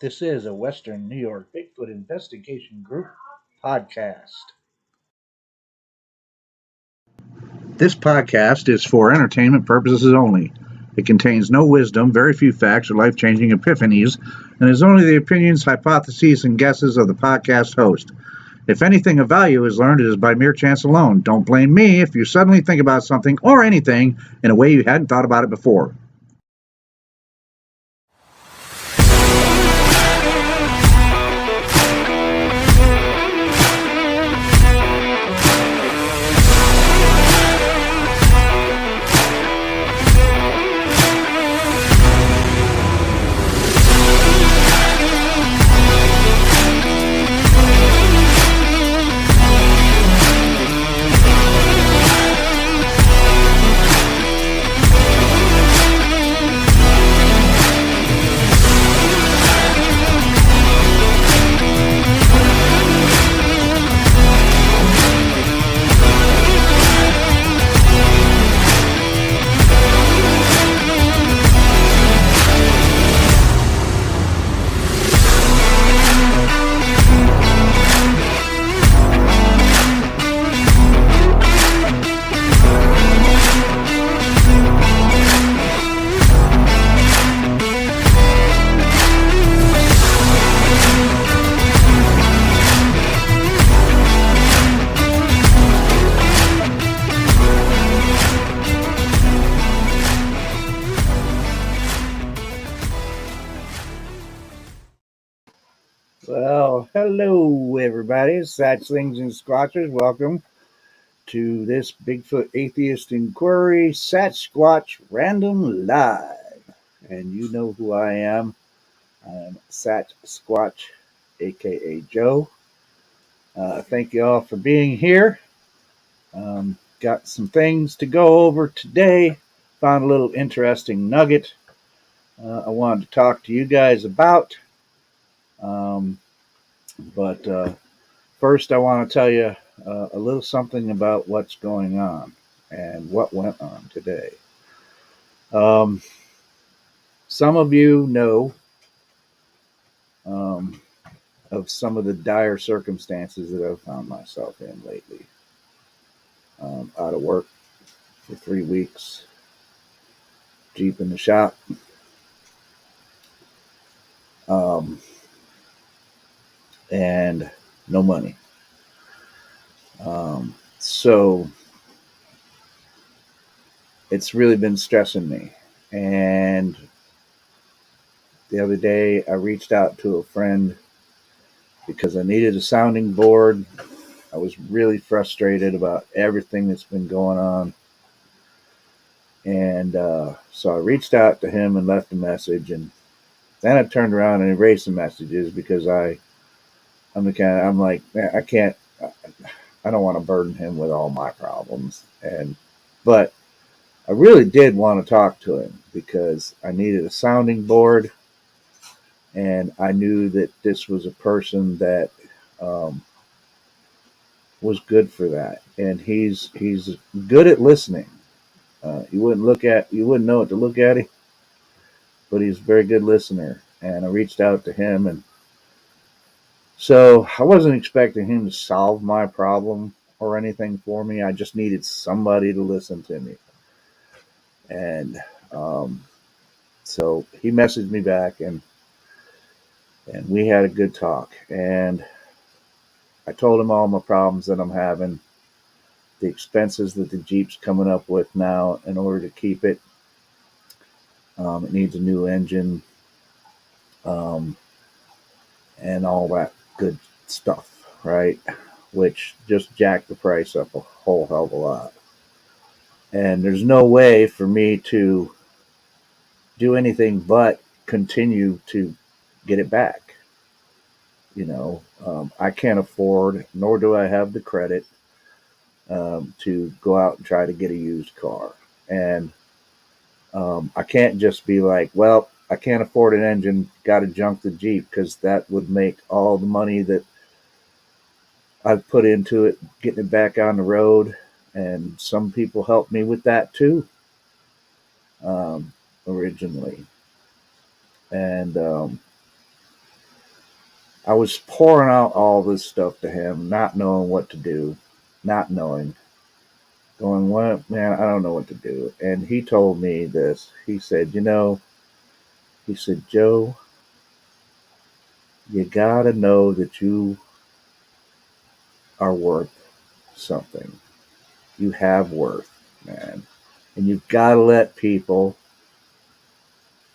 This is a Western New York Bigfoot Investigation Group podcast. This podcast is for entertainment purposes only. It contains no wisdom, very few facts, or life-changing epiphanies, and is only the opinions, hypotheses, and guesses of the podcast host. If anything of value is learned, it is by mere chance alone. Don't blame me if you suddenly think about something or anything in a way you hadn't thought about it before. Well, hello everybody, Satchlings and Squatchers. Welcome to this Bigfoot Atheist Inquiry, Satch Squatch Random Live. And you know who I am. I'm Satch Squatch, aka Joe. Thank you all for being here. Got some things to go over today. Found a little interesting nugget I wanted to talk to you guys about. But first, I want to tell you a little something about what's going on and what went on today. Some of you know of some of the dire circumstances that I've found myself in lately. Out of work for 3 weeks, Jeep in the shop. And no money. So it's really been stressing me. And the other day I reached out to a friend because I needed a sounding board. I was really frustrated about everything that's been going on. And so I reached out to him and left a message. And then I turned around and erased the messages because I'm like, man, I don't want to burden him with all my problems. But I really did want to talk to him because I needed a sounding board, and I knew that this was a person that was good for that. And he's good at listening. You wouldn't know what to look at him, but he's a very good listener. And I reached out to him, and so I wasn't expecting him to solve my problem or anything for me. I just needed somebody to listen to me. And so he messaged me back, and we had a good talk. And I told him all my problems that I'm having, the expenses that the Jeep's coming up with now in order to keep it. It needs a new engine, and all that good stuff, right? Which just jacked the price up a whole hell of a lot. And there's no way for me to do anything but continue to get it back. I can't afford, nor do I have the credit to go out and try to get a used car. And I can't just be like, well, I can't afford an engine, got to junk the Jeep, because that would make all the money that I've put into it, getting it back on the road. And some people helped me with that too, originally. And I was pouring out all this stuff to him, not knowing what to do, not knowing, going, what, man, I don't know what to do. And he told me this. He said, he said, Joe, you gotta know that you are worth something. You have worth, man. And you've gotta let people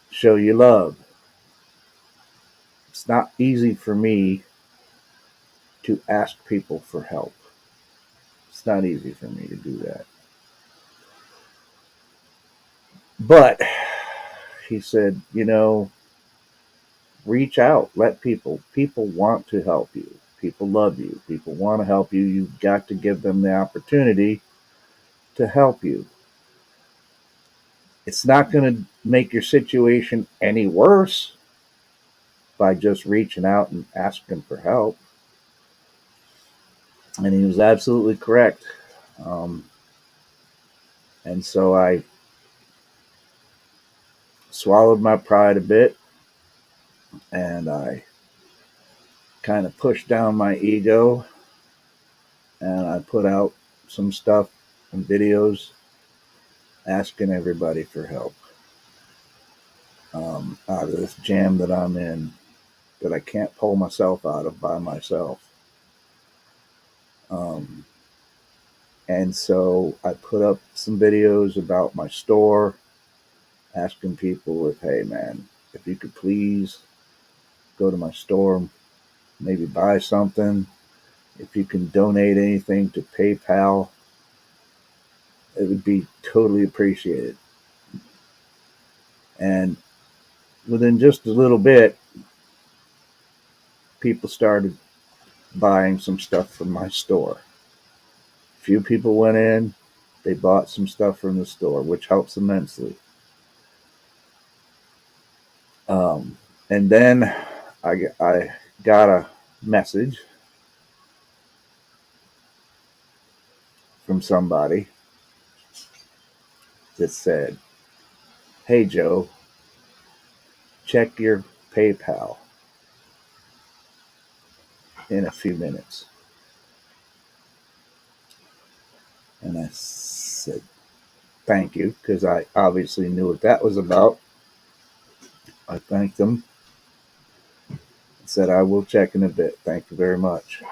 show you love. It's not easy for me to ask people for help. It's not easy for me to do that. But he said, reach out, let people want to help you. People love you. People want to help you. You've got to give them the opportunity to help you. It's not going to make your situation any worse by just reaching out and asking for help. And he was absolutely correct. And so I swallowed my pride a bit, and I kind of pushed down my ego, and I put out some stuff and videos asking everybody for help out of this jam that I'm in, that I can't pull myself out of by myself. And so I put up some videos about my store, asking people if, hey man, if you could please go to my store, maybe buy something. If you can donate anything to PayPal, it would be totally appreciated. And within just a little bit, people started buying some stuff from my store. A few people went in, they bought some stuff from the store, which helps immensely. And then I got a message from somebody that said, hey Joe, check your PayPal in a few minutes. And I said, thank you, because I obviously knew what that was about. I thanked them and said, I will check in a bit. Thank you very much.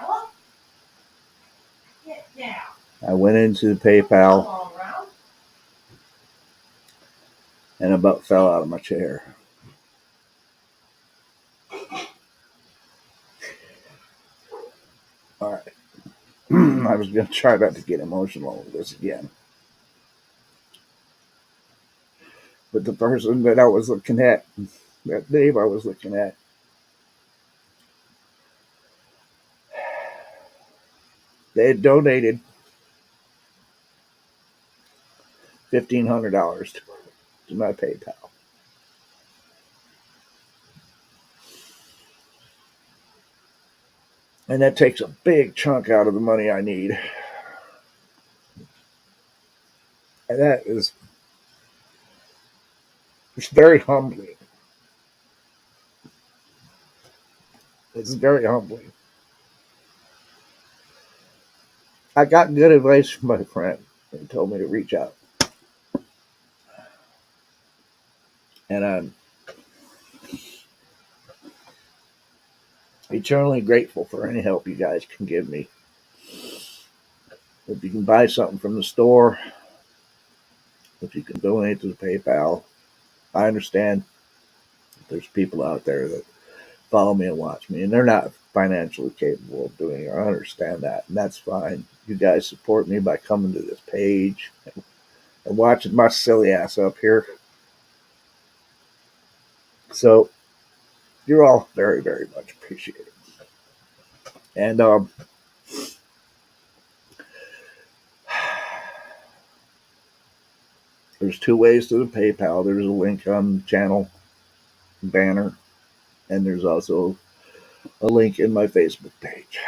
I went into the PayPal and about fell out of my chair. All right. I was going to try not to get emotional with this again. But the person that I was looking at, that Dave I was looking at, they had donated $1,500 to my PayPal. And that takes a big chunk out of the money I need. And that is, it's very humbling. It's very humbling. I got good advice from my friend. He told me to reach out. And I'm eternally grateful for any help you guys can give me. If you can buy something from the store, if you can donate to the PayPal, I understand there's people out there that follow me and watch me, and they're not financially capable of doing it. I understand that, and that's fine. You guys support me by coming to this page and watching my silly ass up here. So you're all very, very much appreciated. And there's two ways to the PayPal. There's a link on the channel banner, and there's also a link in my Facebook page.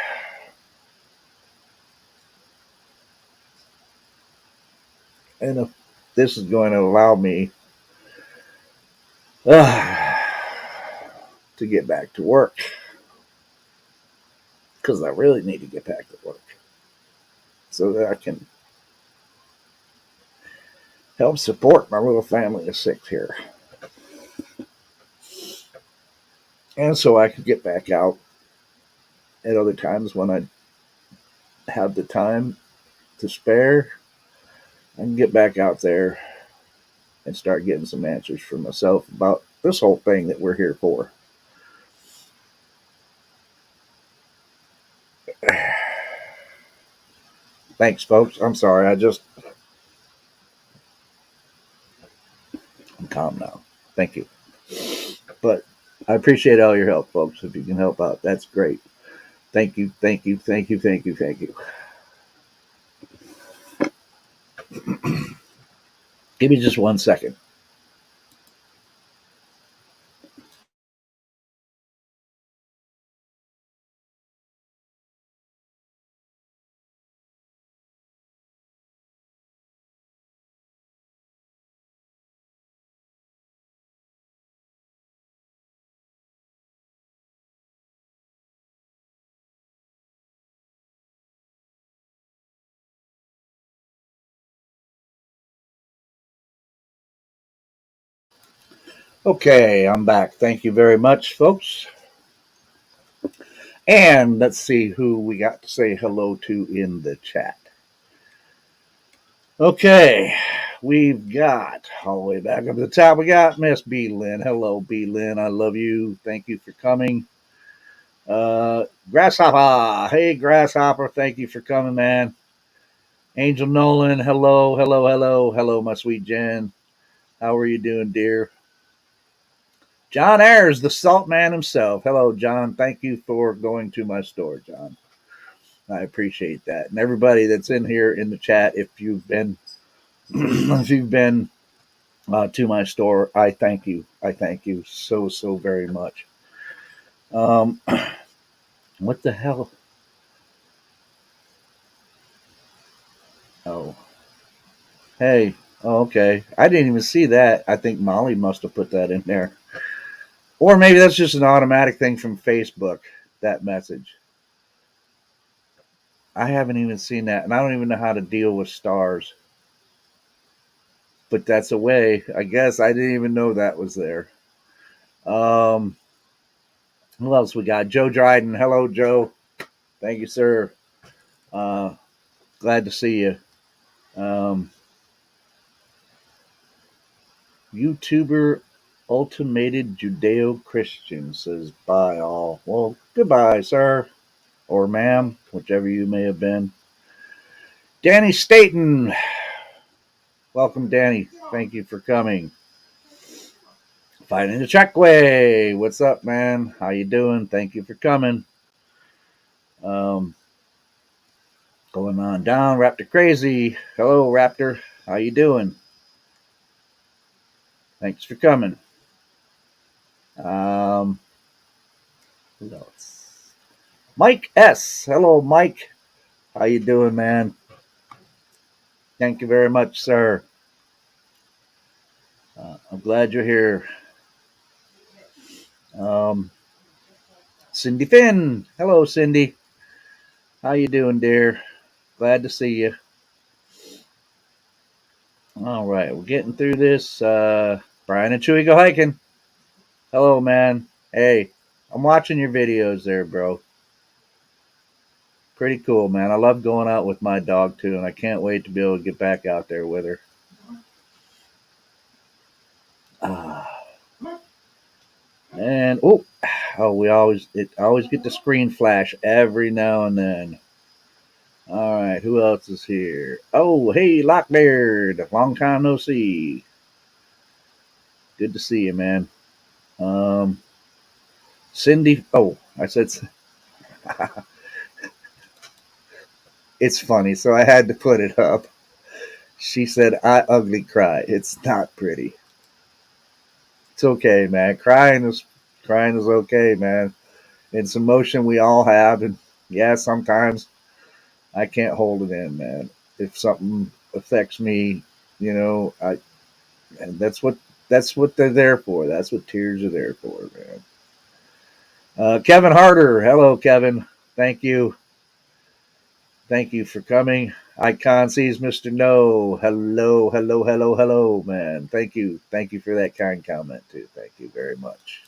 And if this is going to allow me to get back to work, because I really need to get back to work so that I can help support my little family of 6 here. And so I can get back out at other times when I have the time to spare. I can get back out there and start getting some answers for myself about this whole thing that we're here for. Thanks, folks. I'm sorry. I'm calm now. Thank you. But I appreciate all your help, folks. If you can help out, that's great. Thank you, thank you, thank you, thank you, thank you. Give me just 1 second. Okay, I'm back. Thank you very much, folks. And let's see who we got to say hello to in the chat. Okay, we've got all the way back up to the top. We got Miss B. Lynn. Hello, B. Lynn. I love you. Thank you for coming. Grasshopper. Hey, Grasshopper. Thank you for coming, man. Angel Nolan. Hello, hello, hello, hello, my sweet Jen. How are you doing, dear? John Ayers, the salt man himself. Hello, John. Thank you for going to my store, John. I appreciate that. And everybody that's in here in the chat, if you've been if you've been to my store, I thank you. I thank you so, so very much. What the hell? Oh. Hey. Oh, okay. I didn't even see that. I think Molly must have put that in there. Or maybe that's just an automatic thing from Facebook, that message. I haven't even seen that, and I don't even know how to deal with stars. But that's a way. I guess I didn't even know that was there. Who else we got? Joe Dryden. Hello, Joe. Thank you, sir. Glad to see you. YouTuber Ultimated Judeo-Christian says bye all. Well, goodbye, sir. Or ma'am, whichever you may have been. Danny Staten. Welcome, Danny. Thank you for coming. Fighting the Checkway. What's up, man? How you doing? Thank you for coming. Going on down. Raptor Crazy. Hello, Raptor. How you doing? Thanks for coming. Who else? Mike S. Hello, Mike. How you doing, man? Thank you very much, sir. I'm glad you're here. Cindy Finn. Hello, Cindy. How you doing, dear? Glad to see you. All right, we're getting through this. Brian and Chewy go hiking. Hello, man. Hey, I'm watching your videos there, bro. Pretty cool, man. I love going out with my dog, too, and I can't wait to be able to get back out there with her. And, we always get the screen flash every now and then. All right, who else is here? Oh, hey, Lockbeard. Long time no see. Good to see you, man. Cindy. Oh, I said. It's funny, so I had to put it up. She said, "I ugly cry. It's not pretty. It's okay, man. Crying is okay, man. It's emotion we all have, and yeah, sometimes I can't hold it in, man. If something affects me, and that's what they're there for. That's what tears are there for, man." Kevin Harder. Hello, Kevin. Thank you. Thank you for coming. Icon sees Mr. No. Hello, hello, hello, hello, man. Thank you. Thank you for that kind comment, too. Thank you very much.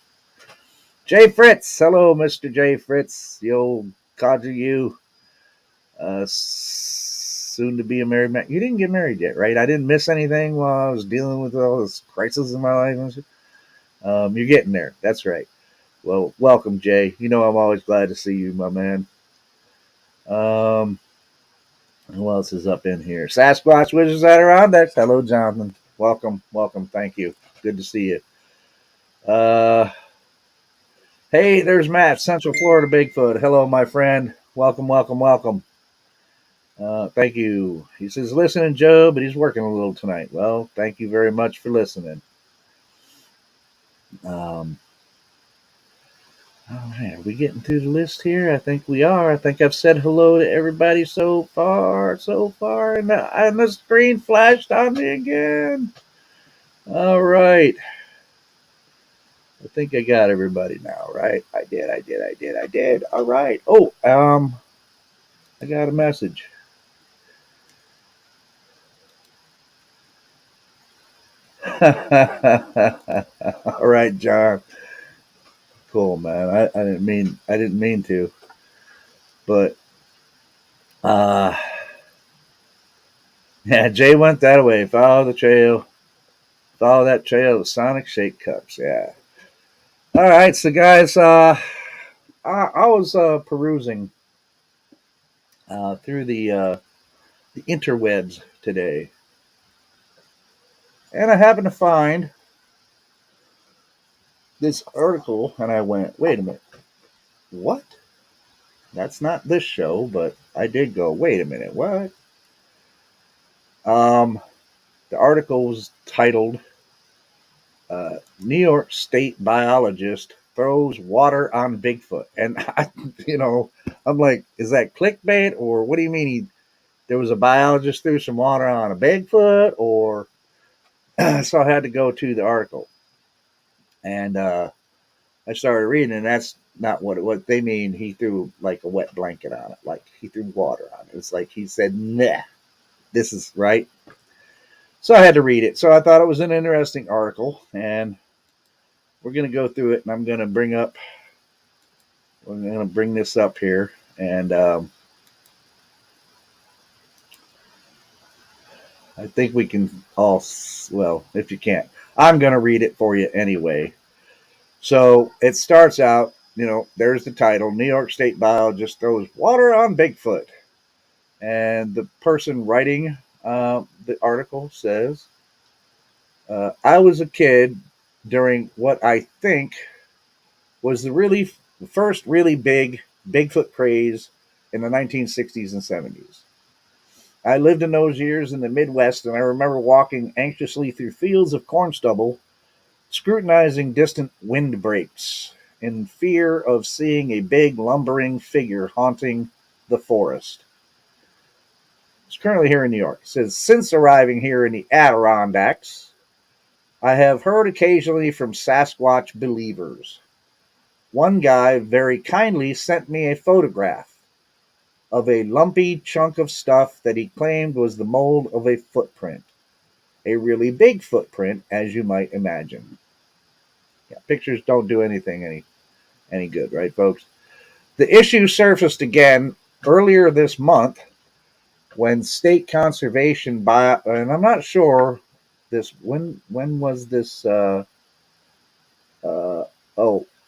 Jay Fritz. Hello, Mr. Jay Fritz. The old codger you. Soon to be a married man. You didn't get married yet, right? I didn't miss anything while I was dealing with all this crisis in my life. You're getting there. That's right. Well, welcome, Jay. You know I'm always glad to see you, my man. Who else is up in here? Satch Squatch Wizards that are on deck. Hello, Jonathan. Welcome, welcome. Thank you. Good to see you. Hey, there's Matt, Central Florida Bigfoot. Hello, my friend. Welcome, welcome, welcome. Thank you. He says, listening, Joe, but he's working a little tonight. Well, thank you very much for listening. All right, are we getting through the list here? I think we are. I think I've said hello to everybody so far, and the screen flashed on me again. All right. I think I got everybody now, right? I did. All right. Oh, I got a message. All right, John. Cool, man. I didn't mean to, but yeah, Jay went that way. Follow the trail. Follow that trail of Sonic Shake Cups. Yeah. All right, so guys, I was perusing through the interwebs today, and I happened to find this article, and I went, "Wait a minute, what? That's not this show." But I did go, "Wait a minute, what?" Um, the article was titled "New York State Biologist Throws Water on Bigfoot," and I'm like, "Is that clickbait, or what do you mean there was a biologist threw some water on a Bigfoot?" Or so I had to go to the article, and I started reading, and that's not what they mean. He threw like a wet blanket on it, like he threw water on it. It's like he said, "Nah, this is right." So I had to read it. So I thought it was an interesting article, and we're going to go through it, and we're going to bring this up here, and I think we can all, well, if you can't, I'm going to read it for you anyway. So it starts out, there's the title: New York State biologist throws water on Bigfoot. And the person writing the article says, I was a kid during what I think was the first really big Bigfoot craze in the 1960s and 70s. I lived in those years in the Midwest, and I remember walking anxiously through fields of corn stubble, scrutinizing distant windbreaks in fear of seeing a big lumbering figure haunting the forest. It's currently here in New York. It says, since arriving here in the Adirondacks, I have heard occasionally from Sasquatch believers. One guy very kindly sent me a photograph of a lumpy chunk of stuff that he claimed was the mold of a footprint. A really big footprint, as you might imagine. Yeah, pictures don't do any good, right, folks? The issue surfaced again earlier this month when state conservation and I'm not sure this when was this oh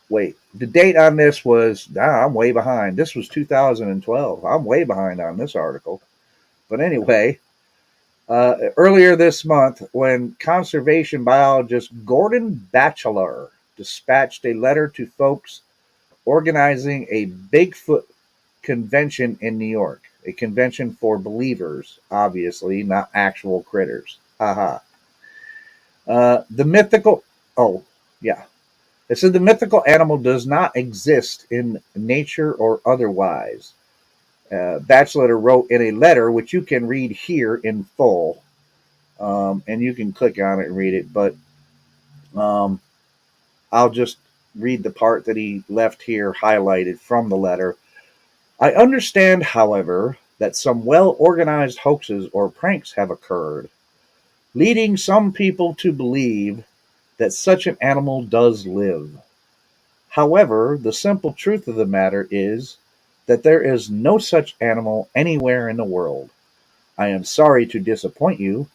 wait, the date on this was I'm way behind. This was 2012. I'm way behind on this article. But anyway, earlier this month when conservation biologist Gordon Batchelor dispatched a letter to folks organizing a Bigfoot convention in New York, a convention for believers, obviously, not actual critters. Haha. The mythical, oh, yeah. It said the mythical animal does not exist in nature or otherwise. Batchelor wrote in a letter, which you can read here in full, and you can click on it and read it, but I'll just read the part that he left here highlighted from the letter. I understand, however, that some well-organized hoaxes or pranks have occurred, leading some people to believe that such an animal does live. However, the simple truth of the matter is that there is no such animal anywhere in the world. I am sorry to disappoint you.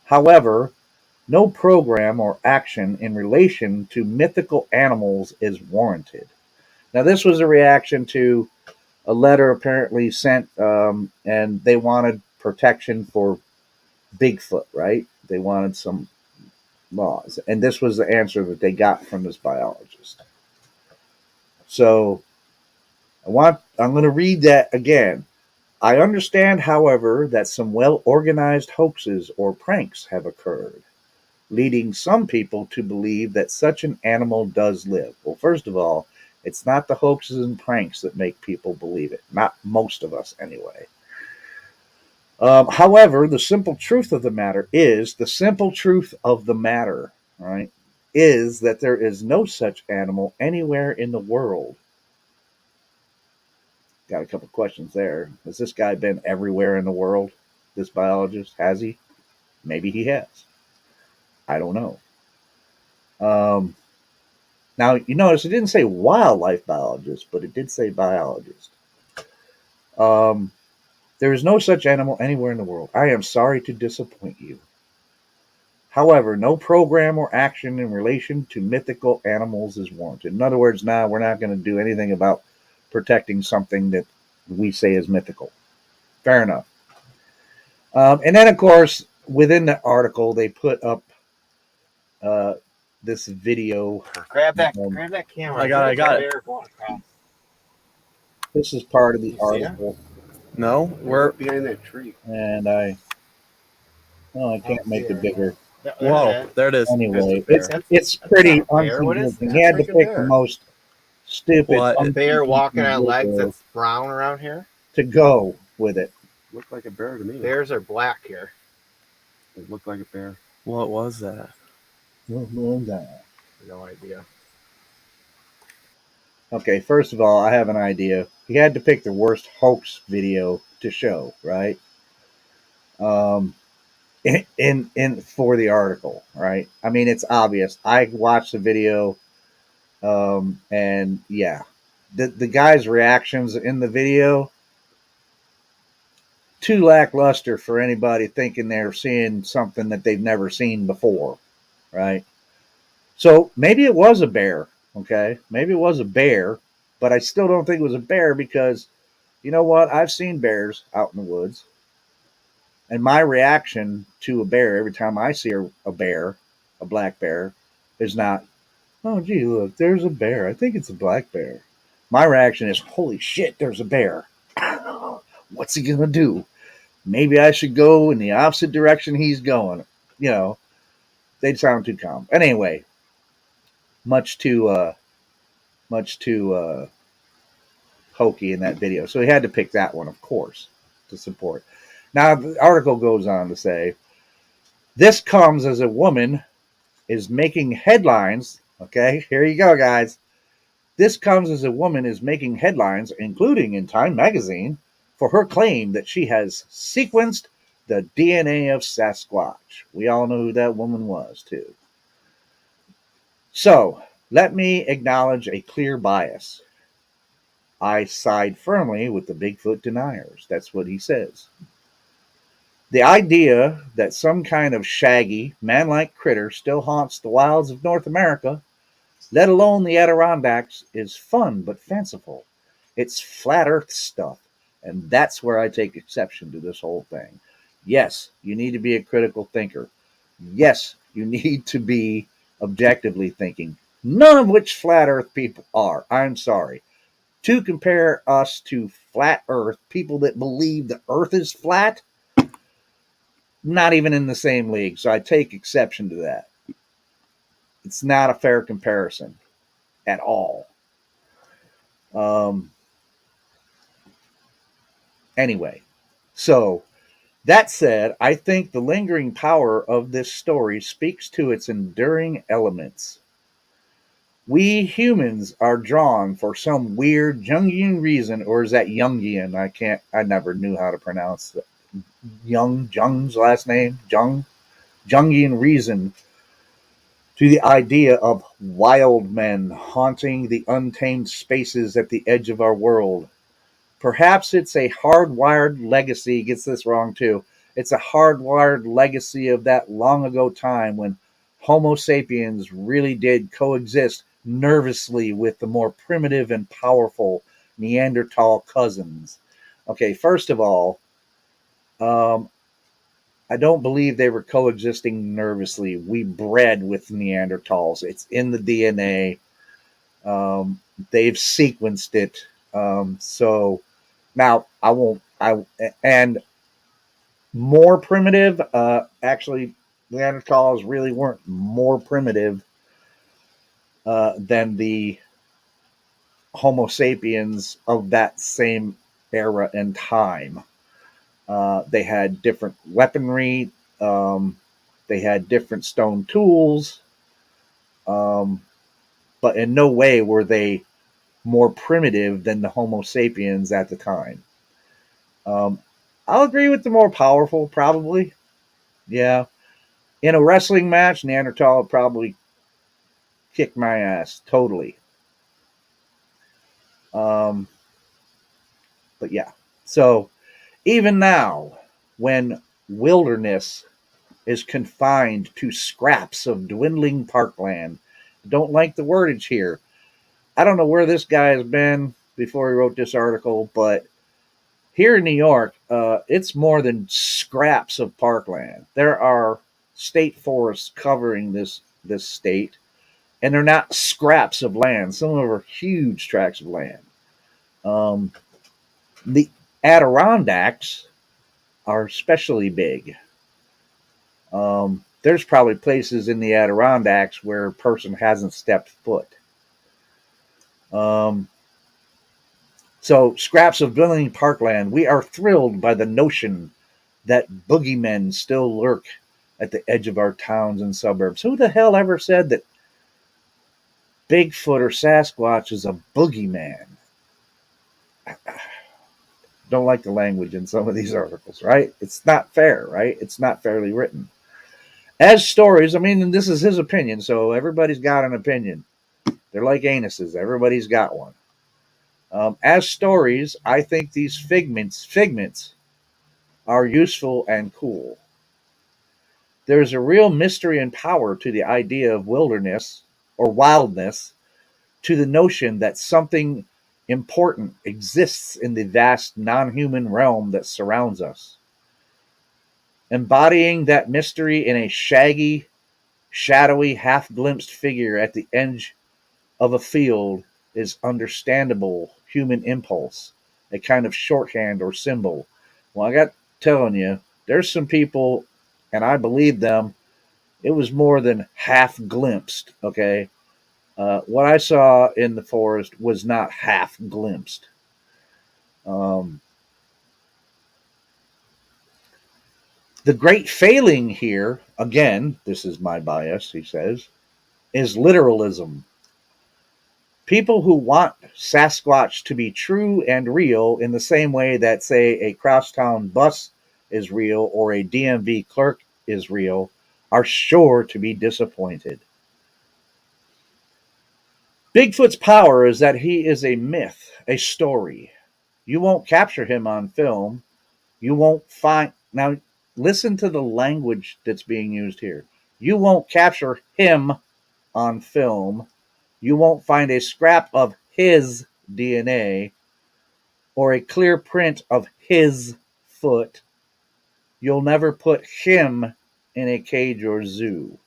However, no program or action in relation to mythical animals is warranted. Now, this was a reaction to a letter apparently sent, and they wanted protection for Bigfoot, right? They wanted some laws. And this was the answer that they got from this biologist. So I'm going to read that again. I understand, however, that some well organized hoaxes or pranks have occurred, leading some people to believe that such an animal does live. Well, first of all, it's not the hoaxes and pranks that make people believe it. Not most of us, anyway. However, the simple truth of the matter is the simple truth of the matter, right, is that there is no such animal anywhere in the world. Got a couple questions there. Has this guy been everywhere in the world? This biologist, has he? Maybe he has. I don't know. Um, Now, you notice it didn't say wildlife biologist, but it did say biologist. Um, there is no such animal anywhere in the world. I am sorry to disappoint you. However, no program or action in relation to mythical animals is warranted. In other words, now we're not going to do anything about protecting something that we say is mythical. Fair enough. And then, of course, within the article, they put up uh, this video. Grab that camera. I got it. This is part of the You see it? article, No, we're behind that tree. and I can't make it bigger. whoa. There it is. Anyway, There's the bear. it's pretty not a bear. What is unconvincing. that? He had to It's like a pick the bear. most stupid, What? A bear walking on unconvincing legs video that's brown around here. to go with it. Looked like a bear to me. Bears are black here. It looked like a bear. What was that? No idea. Okay, first of all, I have an idea. He had to pick the worst hoax video to show, right? In for the article, right? I mean, it's obvious. I watched the video, and yeah, the guy's reactions in the video too lackluster for anybody thinking they're seeing something that they've never seen before, right? So maybe it was a bear, okay? Maybe it was a bear, but I still don't think it was a bear because you know what? I've seen bears out in the woods. And my reaction to a bear every time I see a bear, a black bear, is not, oh, gee, look, there's a bear. I think it's a black bear. My reaction is, holy shit, there's a bear. What's he going to do? Maybe I should go in the opposite direction he's going. You know, they'd sound too calm. But anyway, much too hokey in that video. So he had to pick that one, of course, to support. Now, the article goes on to say, this comes as a woman is making headlines. Okay, here you go, guys. This comes as a woman is making headlines, including in Time magazine, for her claim that she has sequenced the DNA of Sasquatch. We all know who that woman was, too. So, let me acknowledge a clear bias. I side firmly with the Bigfoot deniers. That's what he says. The idea that some kind of shaggy, man-like critter still haunts the wilds of North America, let alone the Adirondacks, is fun but fanciful. It's flat earth stuff, and that's where I take exception to this whole thing. Yes, you need to be a critical thinker. Yes, you need to be objectively thinking, none of which flat earth people are. I'm sorry. To compare us to flat earth, people that believe the earth is flat, not even in the same league. So I take exception to that. It's not a fair comparison at all. Anyway, so that said, I think the lingering power of this story speaks to its enduring elements. We humans are drawn for some weird Jungian reason, or is that Jungian? I never knew how to pronounce that. Jung's last name, Jungian reason, to the idea of wild men haunting the untamed spaces at the edge of our world. Perhaps it's a hardwired legacy, gets this wrong too. It's a hardwired legacy of that long ago time when Homo sapiens really did coexist nervously with the more primitive and powerful Neanderthal cousins. Okay, first of all, um, I don't believe they were coexisting nervously. We bred with Neanderthals. It's in the DNA. They've sequenced it. So now I won't. And more primitive. Actually, Neanderthals really weren't more primitive than the Homo sapiens of that same era and time. They had different weaponry. They had different stone tools. But in no way were they more primitive than the Homo sapiens at the time. Um, I'll agree with the more powerful, probably. Yeah. In a wrestling match, Neanderthal would probably kick my ass totally. Um, but yeah. So even now, when wilderness is confined to scraps of dwindling parkland, don't like the wordage here. I don't know where this guy has been before he wrote this article, but here in New York, it's more than scraps of parkland. There are state forests covering this state, and they're not scraps of land. Some of them are huge tracts of land. Um, the Adirondacks are especially big. There's probably places in the Adirondacks where a person hasn't stepped foot. So, scraps of dwindling parkland, we are thrilled by the notion that boogeymen still lurk at the edge of our towns and suburbs. Who the hell ever said that Bigfoot or Sasquatch is a boogeyman? Don't like the language in some of these articles, right? It's not fair, right? It's not fairly written. As stories, I mean, this is his opinion, so everybody's got an opinion. They're like anuses, everybody's got one. As stories, I think these figments are useful and cool. There's a real mystery and power to the idea of wilderness or wildness, to the notion that something important exists in the vast non-human realm that surrounds us. Embodying that mystery in a shaggy, shadowy, half-glimpsed figure at the edge of a field is understandable human impulse, a kind of shorthand or symbol. Well, I got telling you, there's some people, and I believe them, it was more than half glimpsed, okay? What I saw in the forest was not half glimpsed. Um, the great failing here, again, this is my bias, he says, is literalism. People who want Sasquatch to be true and real in the same way that, say, a crosstown bus is real or a DMV clerk is real are sure to be disappointed. Bigfoot's power is that he is a myth, a story. You won't capture him on film. You won't find. Now, listen to the language that's being used here. You won't capture him on film. You won't find a scrap of his DNA or a clear print of his foot. You'll never put him in a cage or zoo.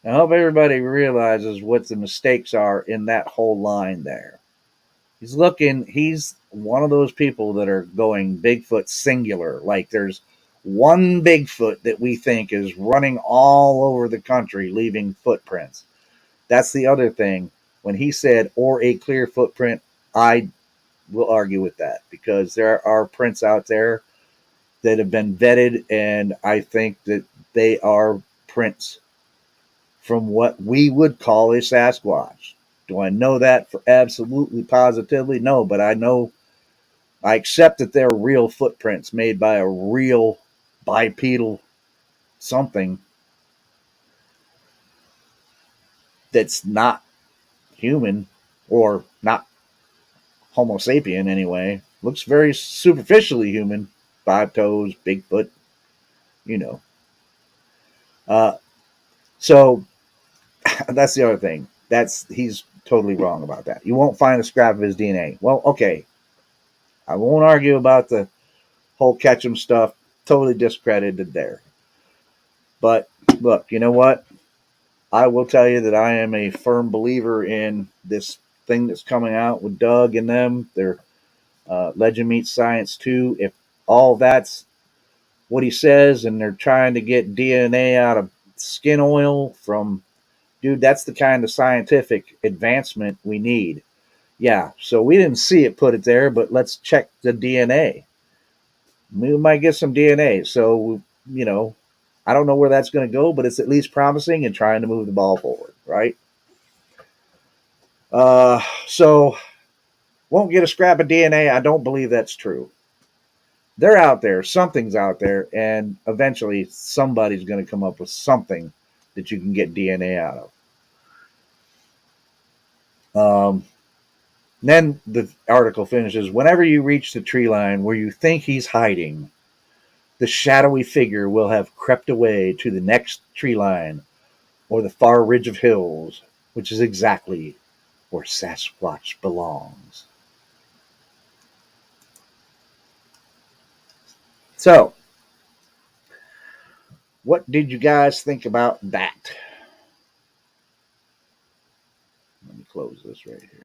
I hope everybody realizes what the mistakes are in that whole line there. He's one of those people that are going Bigfoot singular. Like there's one Bigfoot that we think is running all over the country, leaving footprints. That's the other thing. When he said, or a clear footprint, I will argue with that because there are prints out there that have been vetted, and I think that they are prints from what we would call a Sasquatch. Do I know that for absolutely positively? No, but I know, I accept that they're real footprints made by a real bipedal something that's not human, or not Homo sapien anyway. Looks very superficially human. 5 toes, Bigfoot, you know. Uh, so that's the other thing. He's totally wrong about that. You won't find a scrap of his DNA. Well, okay. I won't argue about the whole Ketchum stuff. Totally discredited there. But look, you know what? I will tell you that I am a firm believer in this thing that's coming out with Doug and them. They're Legend Meets Science 2. If all that's what he says and they're trying to get DNA out of skin oil from, dude, that's the kind of scientific advancement we need. Yeah, so we didn't see it, put it there, but let's check the DNA. We might get some DNA. So, you know, I don't know where that's going to go, but it's at least promising and trying to move the ball forward, right? So won't get a scrap of DNA. I don't believe that's true. They're out there. Something's out there, and eventually somebody's going to come up with something that you can get DNA out of. Then the article finishes, whenever you reach the tree line where you think he's hiding, the shadowy figure will have crept away to the next tree line or the far ridge of hills, which is exactly where Sasquatch belongs. So, what did you guys think about that? Let me close this right here.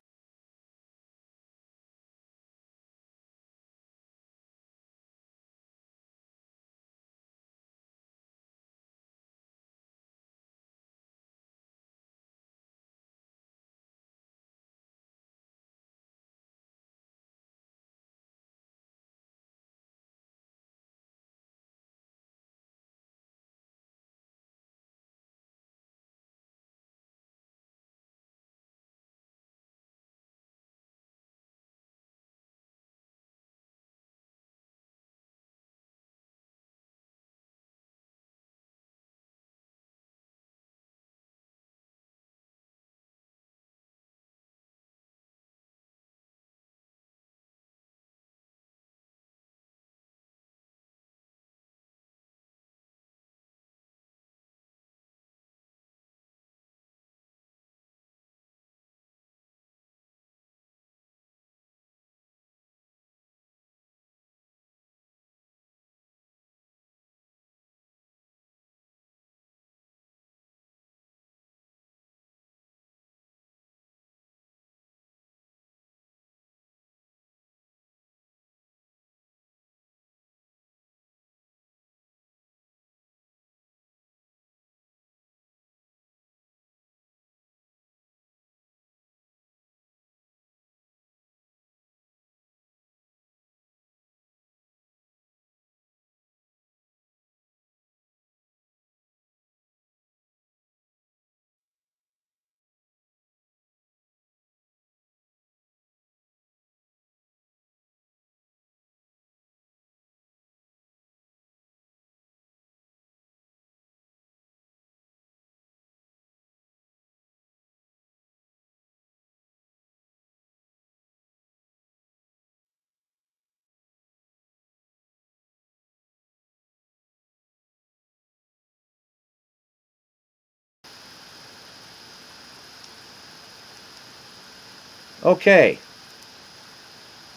Okay.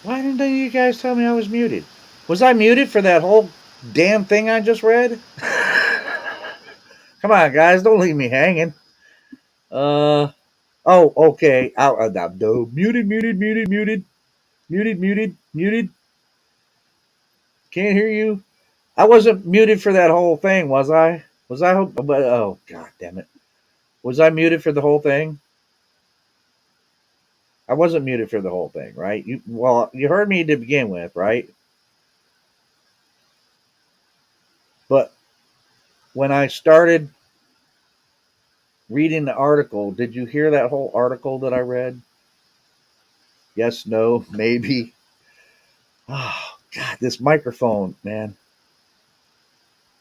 Why didn't any of you guys tell me I was muted? Was I muted for that whole damn thing I just read? Come on, guys, don't leave me hanging. Oh, okay. Muted, muted, muted, muted, muted, muted, muted. Can't hear you. I wasn't muted for that whole thing, was I? Was I? But oh, god damn it! Was I muted for the whole thing? I wasn't muted for the whole thing, right? You heard me to begin with, right? But when I started reading the article, did you hear that whole article that I read? Yes, no, maybe. Oh, God, this microphone, man.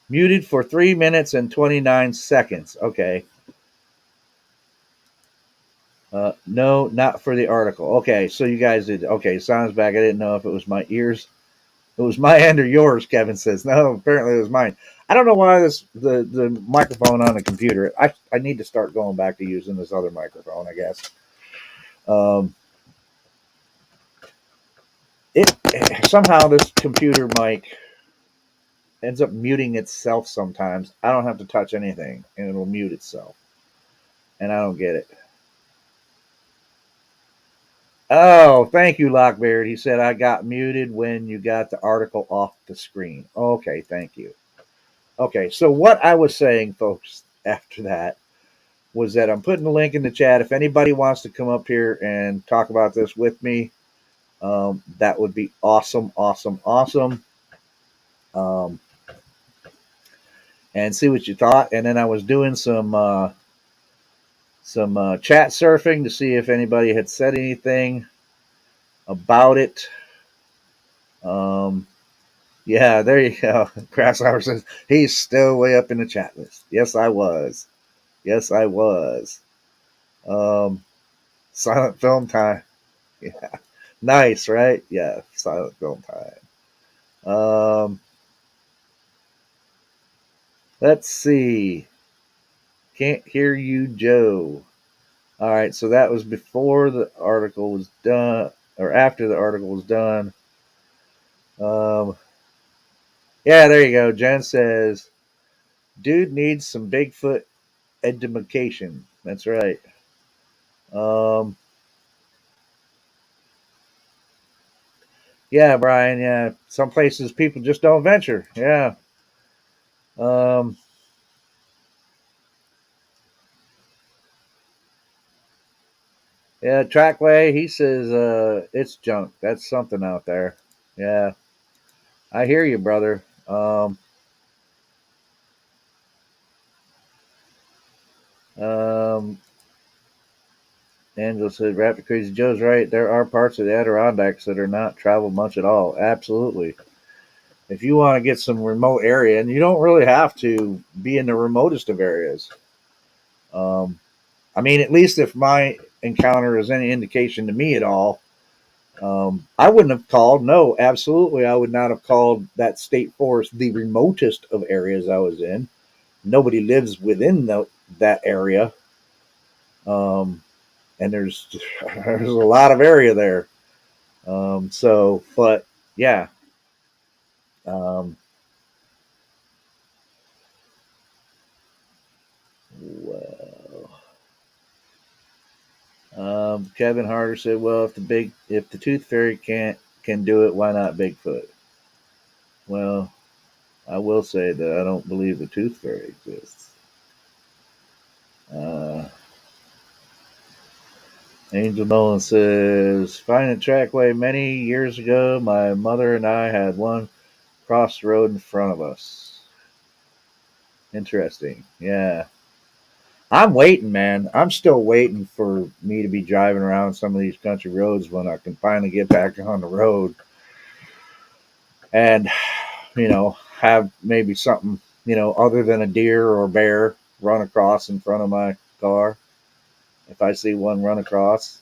Muted for 3 minutes and 29 seconds. Okay. No, not for the article. Okay, so you guys did. Okay, sounds back. I didn't know if it was my ears. It was my end or yours, Kevin says. No, apparently it was mine. I don't know why the microphone on the computer. I need to start going back to using this other microphone, I guess. It somehow this computer mic ends up muting itself sometimes. I don't have to touch anything and it'll mute itself. And I don't get it. Oh, thank you, Lockbeard. He said I got muted when you got the article off the screen. Okay, thank you. Okay, so what I was saying, folks, after that was that I'm putting the link in the chat. If anybody wants to come up here and talk about this with me, that would be awesome, awesome, awesome. And see what you thought. And then I was doing some chat surfing to see if anybody had said anything about it. Yeah, there you go. Grasshopper says he's still way up in the chat list. Yes, I was. Yes, I was. Silent film time. Yeah. Nice, right? Yeah, silent film time. Let's see. Can't hear you, Joe. All right, so that was before the article was done, or after the article was done. Yeah, there you go. Jen says, dude needs some Bigfoot education. That's right. Yeah, Brian. Yeah, some places people just don't venture. Yeah. Yeah, Trackway. He says it's junk. That's something out there. Yeah, I hear you, brother. Um, Angela said, Rapid Crazy Joe's right. There are parts of the Adirondacks that are not traveled much at all. Absolutely. If you want to get some remote area, and you don't really have to be in the remotest of areas. I mean, at least if my encounter is any indication to me at all, I wouldn't have called. No, absolutely. I would not have called that state forest the remotest of areas I was in. Nobody lives within that area. And there's a lot of area there. But yeah. Well, Kevin Harder said, "Well, if the Tooth Fairy can do it, why not Bigfoot?" Well, I will say that I don't believe the Tooth Fairy exists. Angel Nolan says, "Finding Trackway many years ago, my mother and I had one cross the road in front of us." Interesting. Yeah. I'm waiting, man. I'm still waiting for me to be driving around some of these country roads when I can finally get back on the road and, have maybe something, other than a deer or a bear run across in front of my car. If I see one run across,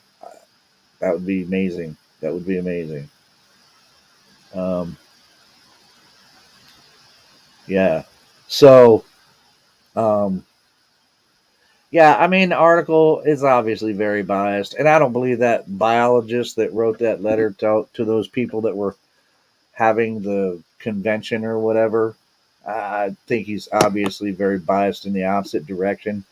that would be amazing. That would be amazing. Yeah. So, yeah, I mean, the article is obviously very biased, and I don't believe that biologist that wrote that letter to those people that were having the convention or whatever. I think he's obviously very biased in the opposite direction,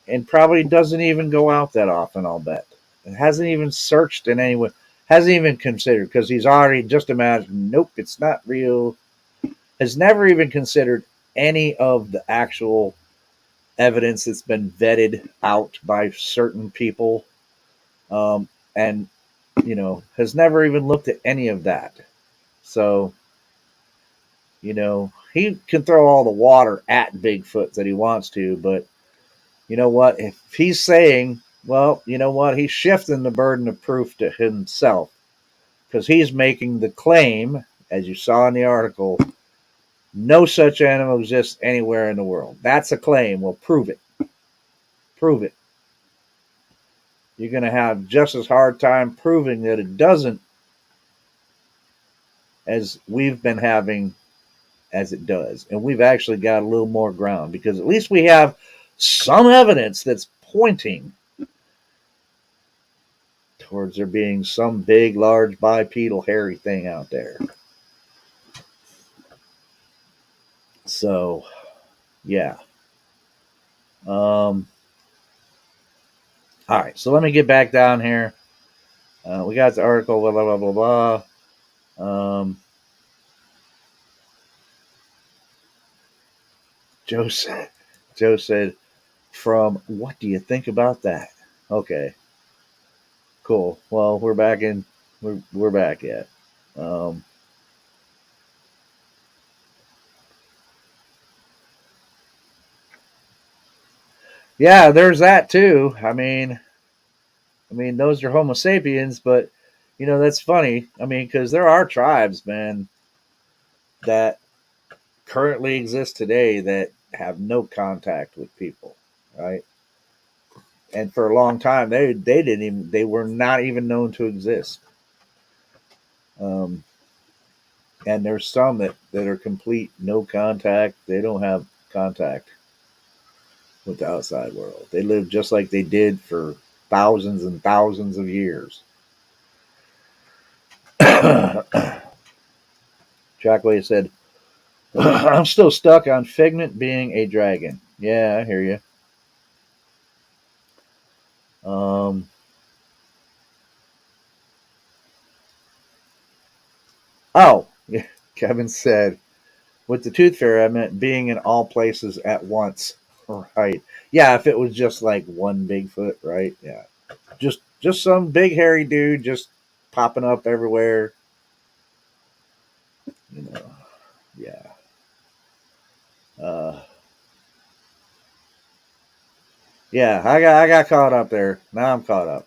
and probably doesn't even go out that often. I'll bet. It hasn't even searched in any way, hasn't even considered, because he's already just imagined. Nope, it's not real. Has never even considered any of the actual evidence that's been vetted out by certain people, and has never even looked at any of that. So, he can throw all the water at Bigfoot that he wants to, but you know what? If he's saying, well, you know what? He's shifting the burden of proof to himself because he's making the claim, as you saw in the article, no such animal exists anywhere in the world. That's a claim. Well, prove it. Prove it. You're going to have just as hard time proving that it doesn't as we've been having as it does. And we've actually got a little more ground because at least we have some evidence that's pointing towards there being some big, large, bipedal, hairy thing out there. So, yeah. All right, so let me get back down here. We got the article, blah, blah, blah, blah, blah. Joe said, from what do you think about that? Okay, cool. Well, we're back in. We're back yet. Yeah, there's that too. I mean, those are Homo sapiens, but that's funny. I mean, because there are tribes, man, that currently exist today that have no contact with people, right? And for a long time, they were not even known to exist. And there's some that are complete no contact. They don't have contact with the outside world. They live just like they did for thousands and thousands of years. Trackway said, I'm still stuck on Figment being a dragon. Yeah, I hear you. Oh, yeah. Kevin said, with the tooth fairy, I meant being in all places at once. Right. Yeah, if it was just like one Bigfoot, right? Yeah. Just some big hairy dude just popping up everywhere. Yeah. Yeah, I got caught up there. Now I'm caught up.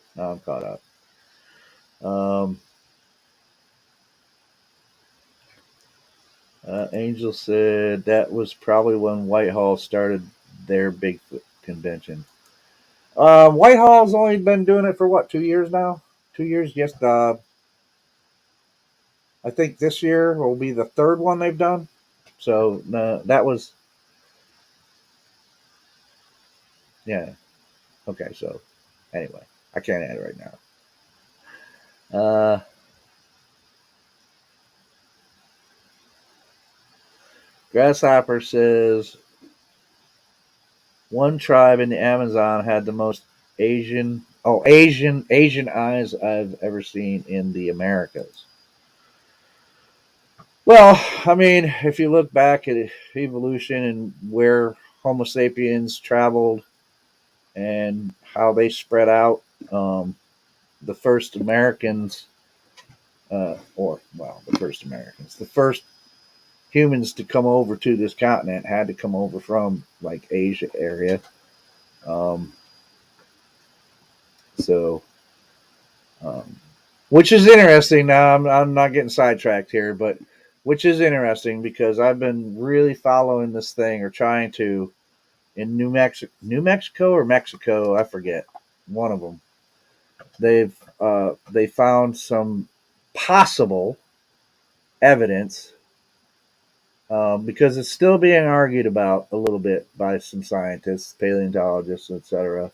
Angel said that was probably when Whitehall started their Bigfoot convention. Whitehall's only been doing it for what, 2 years now? 2 years? Yes. I think this year will be the third one they've done. So that was, yeah. Okay, so anyway, I can't add it right now. Grasshopper says one tribe in the Amazon had the most Asian eyes I've ever seen in the Americas. Well, I mean, if you look back at evolution and where Homo sapiens traveled and how they spread out, the first Americans, the first humans to come over to this continent had to come over from like Asia area. So, which is interesting. Now I'm not getting sidetracked here, but which is interesting because I've been really following this thing or trying to in New Mexico or Mexico, I forget, one of them. They found some possible evidence because it's still being argued about a little bit by some scientists, paleontologists, etc.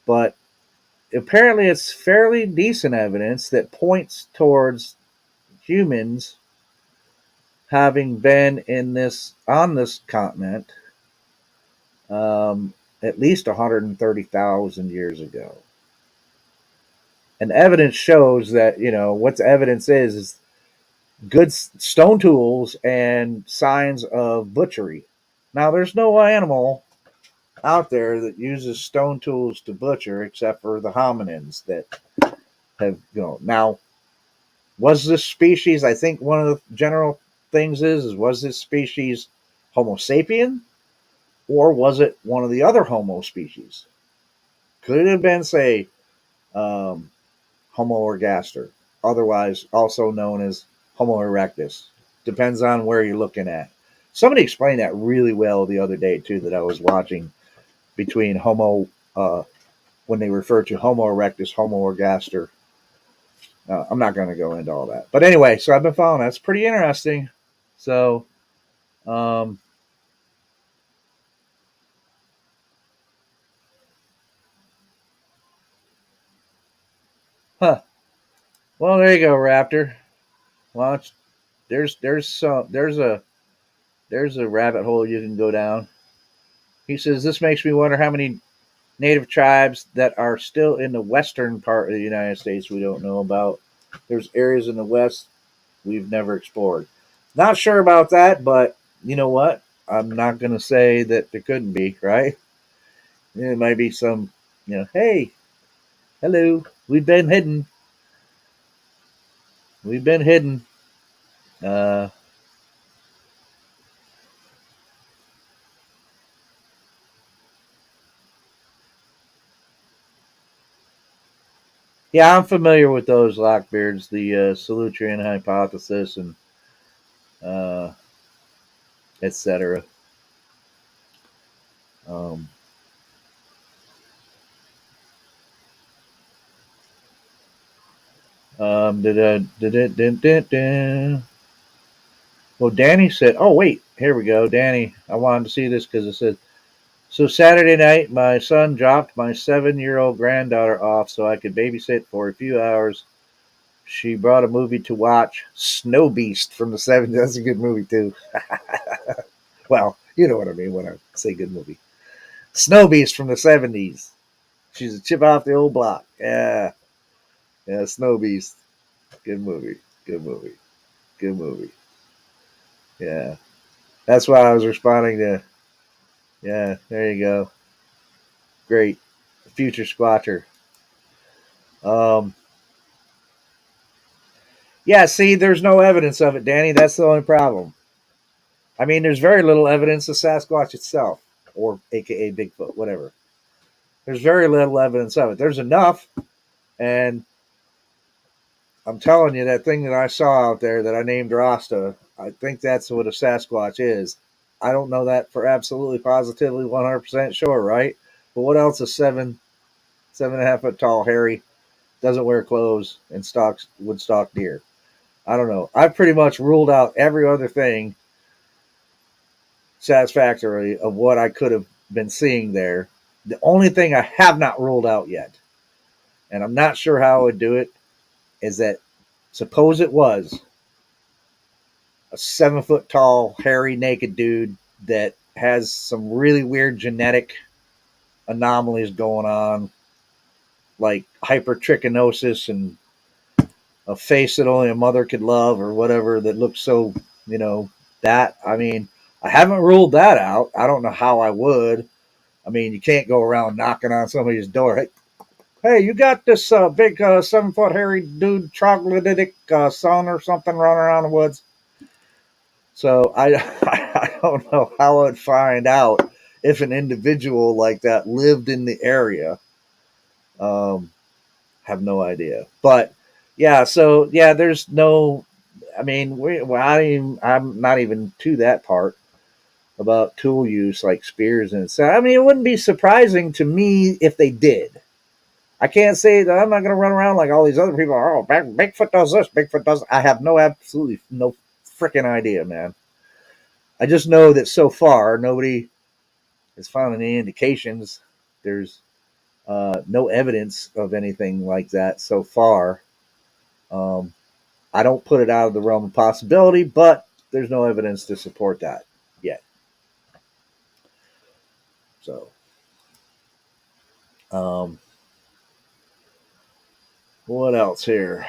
But apparently, it's fairly decent evidence that points towards humans having been on this continent at least 130,000 years ago. And evidence shows that what's evidence is good stone tools and signs of butchery. Now, there's no animal out there that uses stone tools to butcher except for the hominins that have now. Was this species? I think one of the general things is was this species Homo sapien, Or was it one of the other Homo species? Could it have been, say, Homo ergaster, otherwise also known as Homo erectus? Depends on where you're looking at. Somebody explained that really well the other day, too, that I was watching between when they refer to Homo erectus, Homo ergaster. I'm not going to go into all that. But anyway, so I've been following. That's pretty interesting. So, huh. Well, there you go, Raptor. Well, there's a rabbit hole you can go down. He says this makes me wonder how many native tribes that are still in the western part of the United States we don't know about. There's areas in the west we've never explored. Not sure about that, but you know what? I'm not going to say that there couldn't be, right? It might be some, hey, hello, we've been hidden. We've been hidden. Uh, yeah, I'm familiar with those Lockbeards, the Salutrian hypothesis, and uh, etc. Um, Well, Danny said, "Oh wait, here we go, Danny. I wanted to see this because it said." So Saturday night, my son dropped my 7-year-old granddaughter off so I could babysit for a few hours. She brought a movie to watch, Snow Beast from the '70s. That's a good movie too. Well, you know what I mean when I say good movie. Snow Beast from the '70s. She's a chip off the old block. Yeah, yeah, Snow Beast. Good movie. Good movie. Good movie. Yeah, that's why I was responding to. Yeah, there you go. Great, future squatcher. Um, yeah, see, there's no evidence of it, Danny. That's the only problem. I mean, there's very little evidence of Sasquatch itself, or AKA Bigfoot, whatever. There's very little evidence of it. There's enough, and I'm telling you, that thing that I saw out there that I named Rasta, I think that's what a Sasquatch is. I don't know that for absolutely positively 100% sure, right? But what else is 7.5 foot tall, hairy, doesn't wear clothes, and would stalk deer? I don't know. I've pretty much ruled out every other thing satisfactorily of what I could have been seeing there. The only thing I have not ruled out yet, and I'm not sure how I would do it, is that suppose it was a 7 foot tall, hairy, naked dude that has some really weird genetic anomalies going on, like hypertrichinosis and a face that only a mother could love or whatever, that looks so, that. I mean, I haven't ruled that out. I don't know how I would. I mean, you can't go around knocking on somebody's door. Hey, you got this big 7 foot hairy dude, troglodytic son or something running around the woods? So I don't know how I'd find out if an individual like that lived in the area. Have no idea. But yeah, so yeah, there's no. I mean, I'm not even to that part about tool use like spears and so. I mean, it wouldn't be surprising to me if they did. I can't say that I'm not going to run around like all these other people. Oh, Bigfoot does this. Bigfoot does. I have absolutely no freaking idea, man. I just know that so far nobody has found any indications. There's no evidence of anything like that so far. Um, I don't put it out of the realm of possibility, but there's no evidence to support that yet. So, what else here?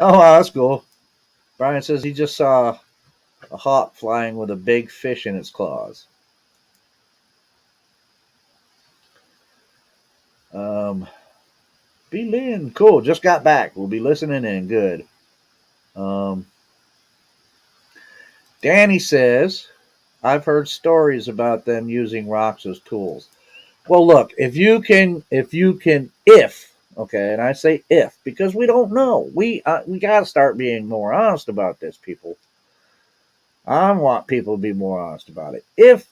Oh, wow, that's cool. Brian says he just saw a hawk flying with a big fish in its claws. B. Lynn, cool. Just got back. We'll be listening in. Good. Danny says, I've heard stories about them using rocks as tools. Well, look, if okay, and I say if because we don't know. We got to start being more honest about this, people. I want people to be more honest about it. If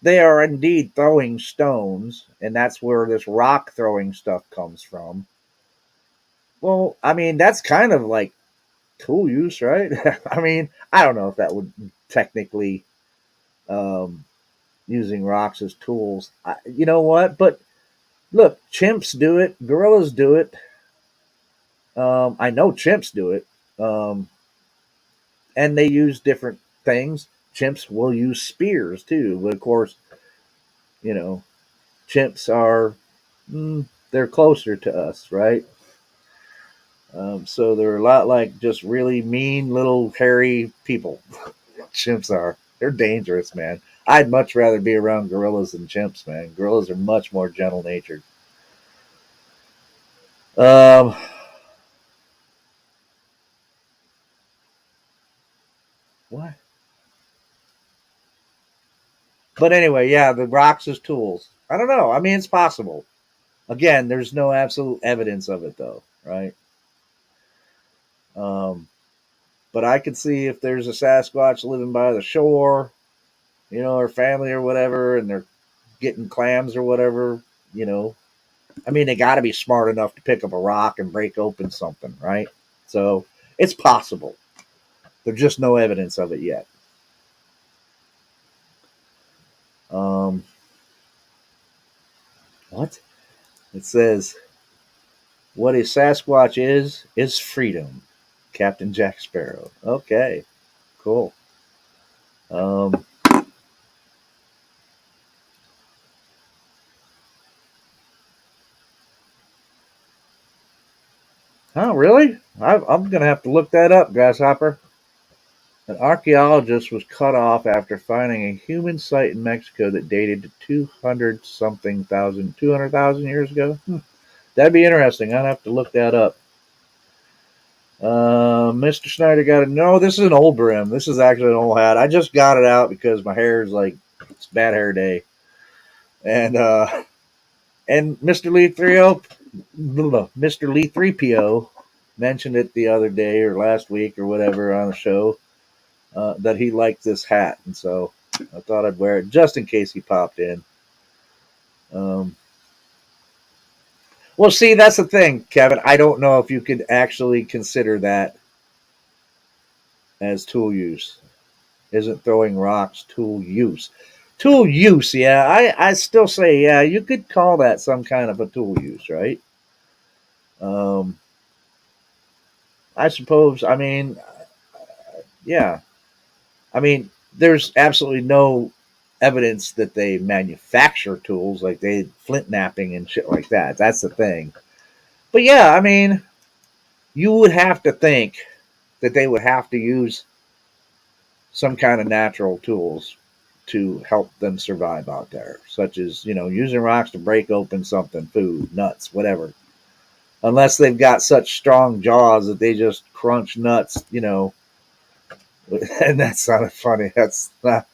they are indeed throwing stones, and that's where this rock throwing stuff comes from. Well, I mean, that's kind of like tool use, right? I mean, I don't know if that would technically um, using rocks as tools. You know what? But look, chimps do it, gorillas do it. I know chimps do it, um, and they use different things. Chimps will use spears too, but of course, you know, chimps are they're closer to us, right? So they're a lot like just really mean little hairy people. Chimps are. They're dangerous, man. I'd much rather be around gorillas than chimps, man. Gorillas are much more gentle natured. Um, what? But anyway, yeah, the rocks as tools. I don't know. I mean, it's possible. Again, there's no absolute evidence of it, though, right? Um, but I could see if there's a Sasquatch living by the shore, or family or whatever, and they're getting clams or whatever, you know. I mean, they got to be smart enough to pick up a rock and break open something, right? So it's possible. There's just no evidence of it yet. Um, what? It says, what a Sasquatch is freedom. Captain Jack Sparrow. Okay, cool. Um, oh, really? I'm going to have to look that up, Grasshopper. An archaeologist was cut off after finding a human site in Mexico that dated to 200,000 years ago. That'd be interesting. I'd have to look that up. Mr. Snyder got it. No, this is an old brim. This is actually an old hat. I just got it out because my hair is like it's bad hair day. And Mr. Lee 30, Mr. Lee 3PO mentioned it the other day or last week or whatever on the show that he liked this hat, and so I thought I'd wear it just in case he popped in. Um, well, see, that's the thing, Kevin. I don't know if you could actually consider that as tool use. Isn't throwing rocks tool use? Tool use, yeah. I still say, yeah, you could call that some kind of a tool use, right? Um, I suppose, I mean, yeah. I mean, there's absolutely no evidence that they manufacture tools like they flint knapping and shit like that. That's the thing. But yeah, I mean, you would have to think that they would have to use some kind of natural tools to help them survive out there, such as, using rocks to break open something, food, nuts, whatever. Unless they've got such strong jaws that they just crunch nuts, and that sounded funny. That's not,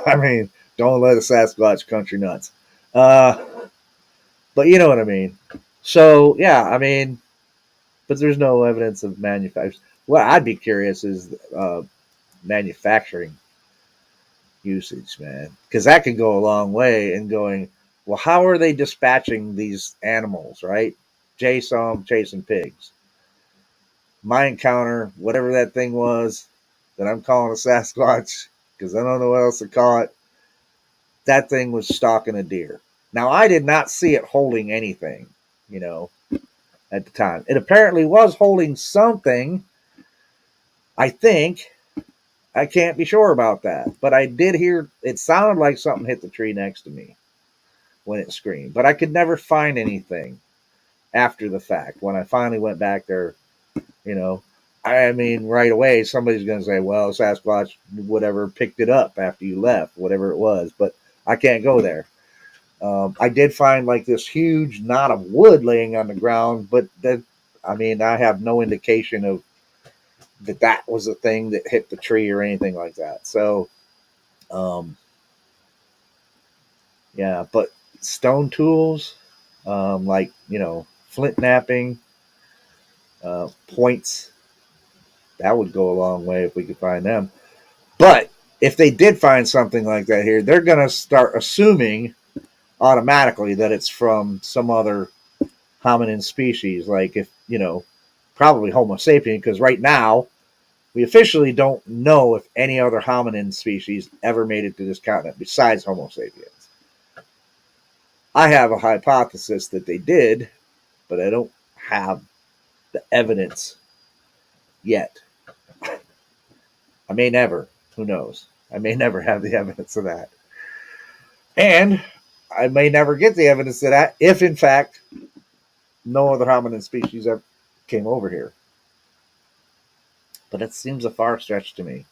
I mean, don't let a Sasquatch crunch your nuts. Uh, but you know what I mean. So, yeah, I mean, but there's no evidence of manufacturing. What I'd be curious is manufacturing usage, man, because that could go a long way in going, well, how are they dispatching these animals, right? Jay saw them chasing pigs. My encounter, whatever that thing was that I'm calling a Sasquatch, because I don't know what else to call it, that thing was stalking a deer. Now, I did not see it holding anything, at the time. It apparently was holding something, I think. I can't be sure about that, but I did hear it sounded like something hit the tree next to me when it screamed, but I could never find anything after the fact. When I finally went back there, you know, I mean, right away, somebody's going to say, well, Sasquatch, whatever, picked it up after you left, whatever it was, but I can't go there. I did find like this huge knot of wood laying on the ground, but that, I mean, I have no indication of that was a thing that hit the tree or anything like that. So, Yeah, but stone tools, like flint knapping, points, that would go a long way if we could find them. But if they did find something like that here, they're going to start assuming automatically that it's from some other hominin species, like if probably Homo sapien, because right now we officially don't know if any other hominin species ever made it to this continent besides Homo sapiens. I have a hypothesis that they did, but I don't have the evidence yet. I may never. Who knows? I may never have the evidence of that. And I may never get the evidence of that if, in fact, no other hominin species ever came over here. But it seems a far stretch to me.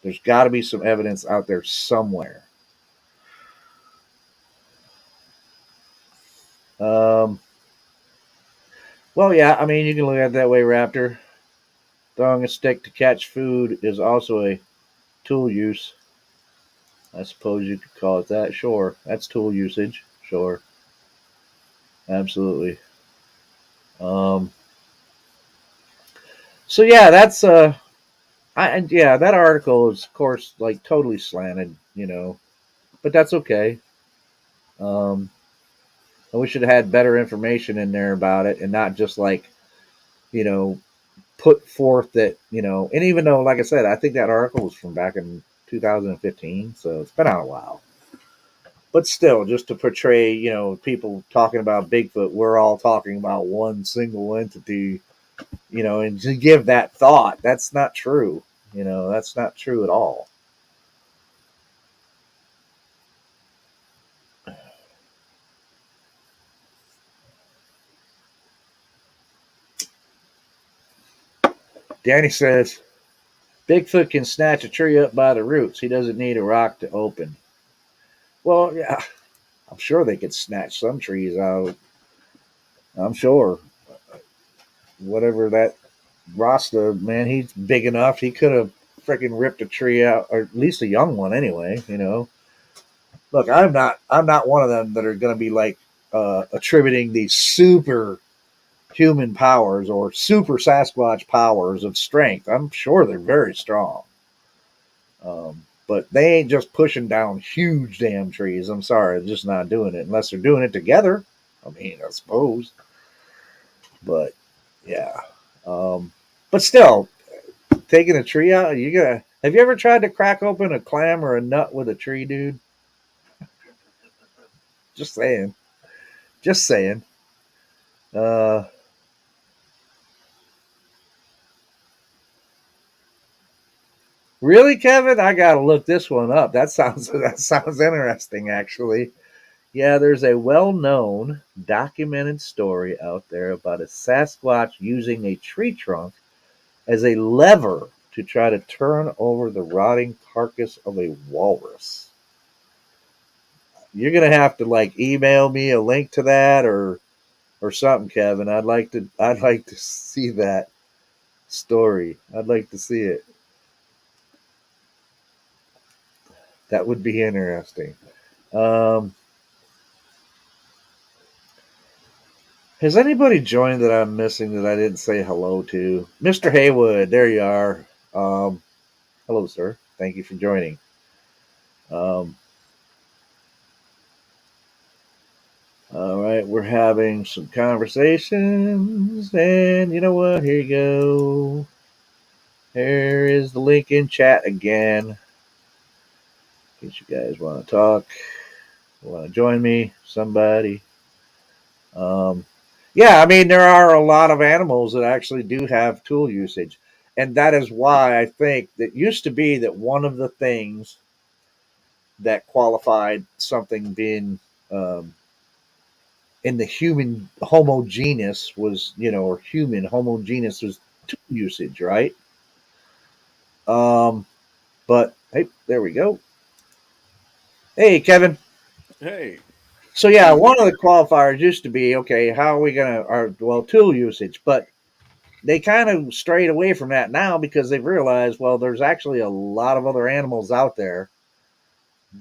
There's got to be some evidence out there somewhere. Well, yeah, I mean, you can look at it that way, Raptor. Throwing a stick to catch food is also a tool use. I suppose you could call it that. Sure, that's tool usage. Sure, absolutely. So yeah, that's yeah, that article is, of course, like totally slanted, but that's okay. Um, I wish it had better information in there about it, and not just like, you know, put forth that, and even though, like I said, I think that article was from back in 2015, so it's been out a while. But still, just to portray, people talking about Bigfoot, we're all talking about one single entity, and to give that thought, that's not true. That's not true at all. Danny says, Bigfoot can snatch a tree up by the roots. He doesn't need a rock to open. Well, yeah, I'm sure they could snatch some trees out. I'm sure. Whatever that Rasta, man, he's big enough. He could have freaking ripped a tree out, or at least a young one anyway, Look, I'm not one of them that are going to be like attributing these super human powers or super Sasquatch powers of strength. I'm sure they're very strong. But they ain't just pushing down huge damn trees. I'm sorry, they're just not doing it unless they're doing it together. I mean, I suppose. But yeah. But still, taking a tree out, have you ever tried to crack open a clam or a nut with a tree, dude? Just saying. Just saying. Uh, really, Kevin? I gotta look this one up. That sounds interesting, actually. Yeah, there's a well-known documented story out there about a Sasquatch using a tree trunk as a lever to try to turn over the rotting carcass of a walrus. You're gonna have to like email me a link to that or something, Kevin. I'd like to see that story. I'd like to see it. That would be interesting. Um, has anybody joined that I'm missing that I didn't say hello to? Mr. Haywood, there you are. Hello, sir. Thank you for joining. Um, all right, we're having some conversations, and you know what? Here you go. Here is the link in chat again. In case you guys want to talk, want to join me, somebody. Yeah, I mean, there are a lot of animals that actually do have tool usage. And that is why I think that used to be that one of the things that qualified something being in the human Homo genus was, or human Homo genus was tool usage, right? Um, but hey, there we go. Hey, Kevin. Hey. So yeah, one of the qualifiers used to be, okay, how are we well, tool usage, but they kind of strayed away from that now because they've realized, well, there's actually a lot of other animals out there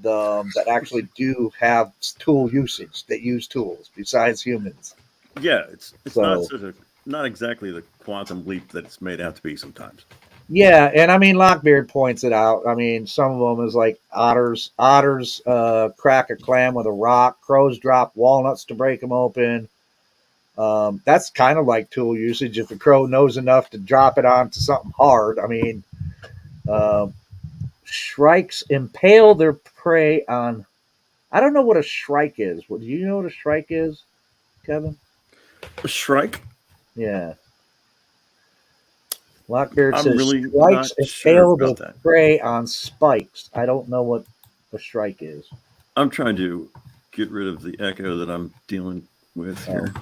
that actually do have tool usage, that use tools besides humans. Yeah, it's So, not exactly the quantum leap that it's made out to be sometimes. yeah, and I mean Lockbeard points it out. I mean, some of them is like otters crack a clam with a rock, crows drop walnuts to break them open. That's kind of like tool usage if the crow knows enough to drop it onto something hard. I mean, shrikes impale their prey on. I don't know what a shrike is. Do you know what a shrike is, Kevin? A shrike? Yeah. Lockbeard I'm says really shrikes not sure impale their about that. prey on spikes. I don't know what a shrike is. I'm trying to get rid of the echo that I'm dealing with here.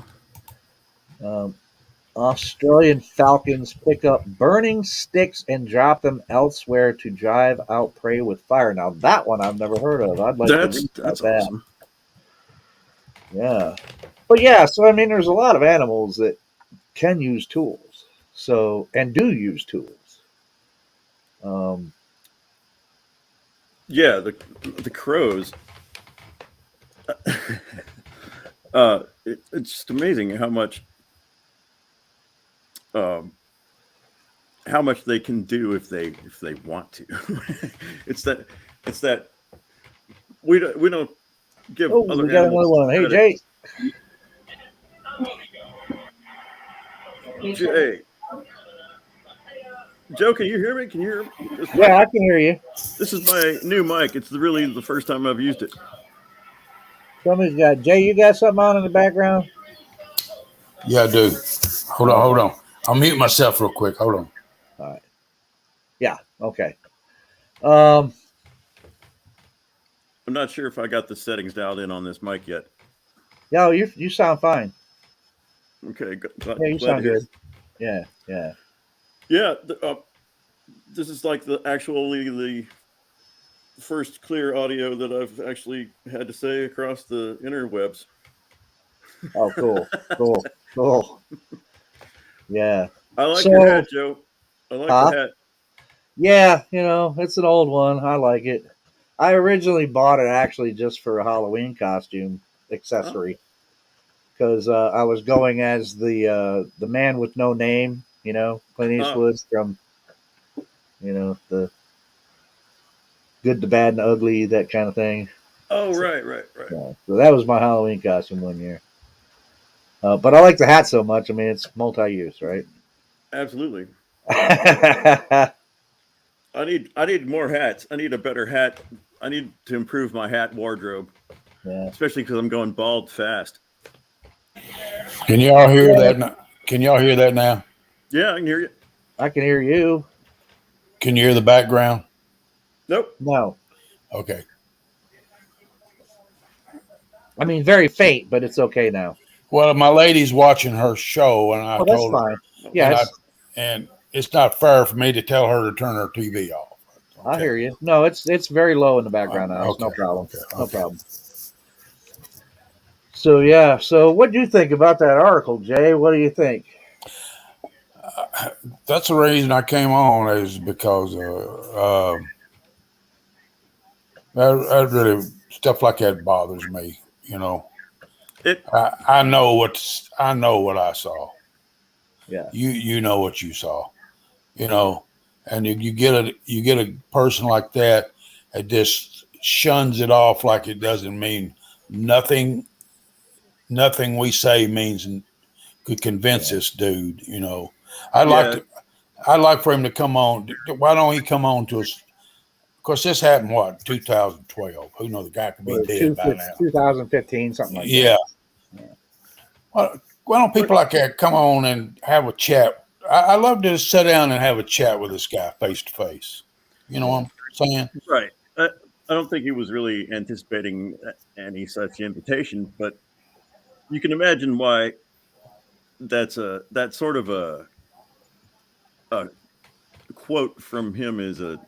Australian falcons pick up burning sticks and drop them elsewhere to drive out prey with fire. Now that one I've never heard of. I'd like to read That's about awesome. that. Yeah, but yeah. So I mean, there's a lot of animals that can use tools. So and do use tools. Yeah, the crows. It's just amazing how much they can do if they want to. it's that we don't give other we got animals another one. Hey, credit. Jay. Jay. Joe, can you hear me? Can you hear me? Yeah, I can hear you. This is my new mic. It's really the first time I've used it. Somebody's got Jay. You got something on in the background? Yeah, I do. Hold on. I'll mute myself real quick. Hold on. All right. Yeah. Okay. I'm not sure if I got the settings dialed in on this mic yet. Yeah, you sound fine. Okay. Yeah, you sound good. Yeah. Yeah. Yeah. This is like the first clear audio that I've actually had to say across the interwebs. Oh, cool. Yeah. I like your hat, Joe. I like the hat. Yeah, it's an old one. I like it. I originally bought it actually just for a Halloween costume accessory because I was going as the man with no name, Clint Eastwood from, the Good, the Bad, and the Ugly, that kind of thing. Oh, right. Yeah, so that was my Halloween costume one year. But I like the hat so much. I mean, it's multi-use, right? Absolutely. I need more hats. I need a better hat. I need to improve my hat wardrobe. Yeah. Especially because I'm going bald fast. Can y'all hear that? Can y'all hear that now? Yeah, I can hear you. I can hear you. Can you hear the background? Nope. No. Okay. I mean, very faint, but it's okay now. Well, my lady's watching her show, and I told her. Fine. Yeah. And it's not fair for me to tell her to turn her TV off. Okay. I hear you. No, it's very low in the background now. Okay. No problem. Okay. No problem. So yeah. So what do you think about that article, Jay? What do you think? That's the reason I came on, is because that really, stuff like that bothers me. I know what I saw. Yeah. You know what you saw. And you get a person like that just shuns it off like it doesn't mean nothing. Nothing we say could convince this dude. I'd like for him to come on. Why don't he come on to us? Of course, this happened 2012. Who knows? The guy could be dead by now. 2015, something like that. Yeah. Why don't people like that come on and have a chat? I love to sit down and have a chat with this guy face to face. You know what I'm saying? Right. I don't think he was really anticipating any such invitation, but you can imagine why that's sort of a quote from him is a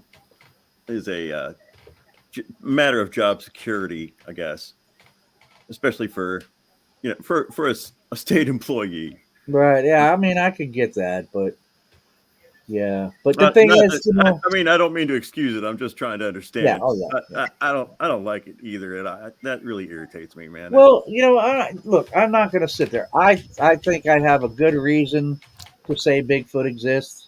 matter of job security, I guess, especially for a state employee. Right. Yeah. I mean, I could get that, but Yeah, but the thing is, I mean, I don't mean to excuse it. I'm just trying to understand. Yeah, it. oh yeah. I don't like it either, and that really irritates me, man. Well, look, I'm not going to sit there. I think I have a good reason to say Bigfoot exists.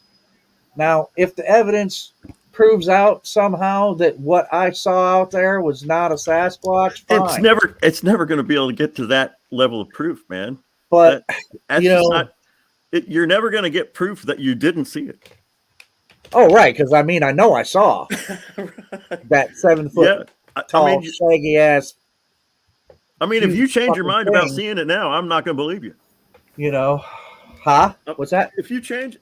Now, if the evidence proves out somehow that what I saw out there was not a Sasquatch, fine. It's never going to be able to get to that level of proof, man. But that's just not. You're never going to get proof that you didn't see it. Oh, right, because I mean, I know I saw that 7 foot tall, shaggy ass. I mean, if you change your mind about seeing it now, I'm not going to believe you. Huh? What's that? If you change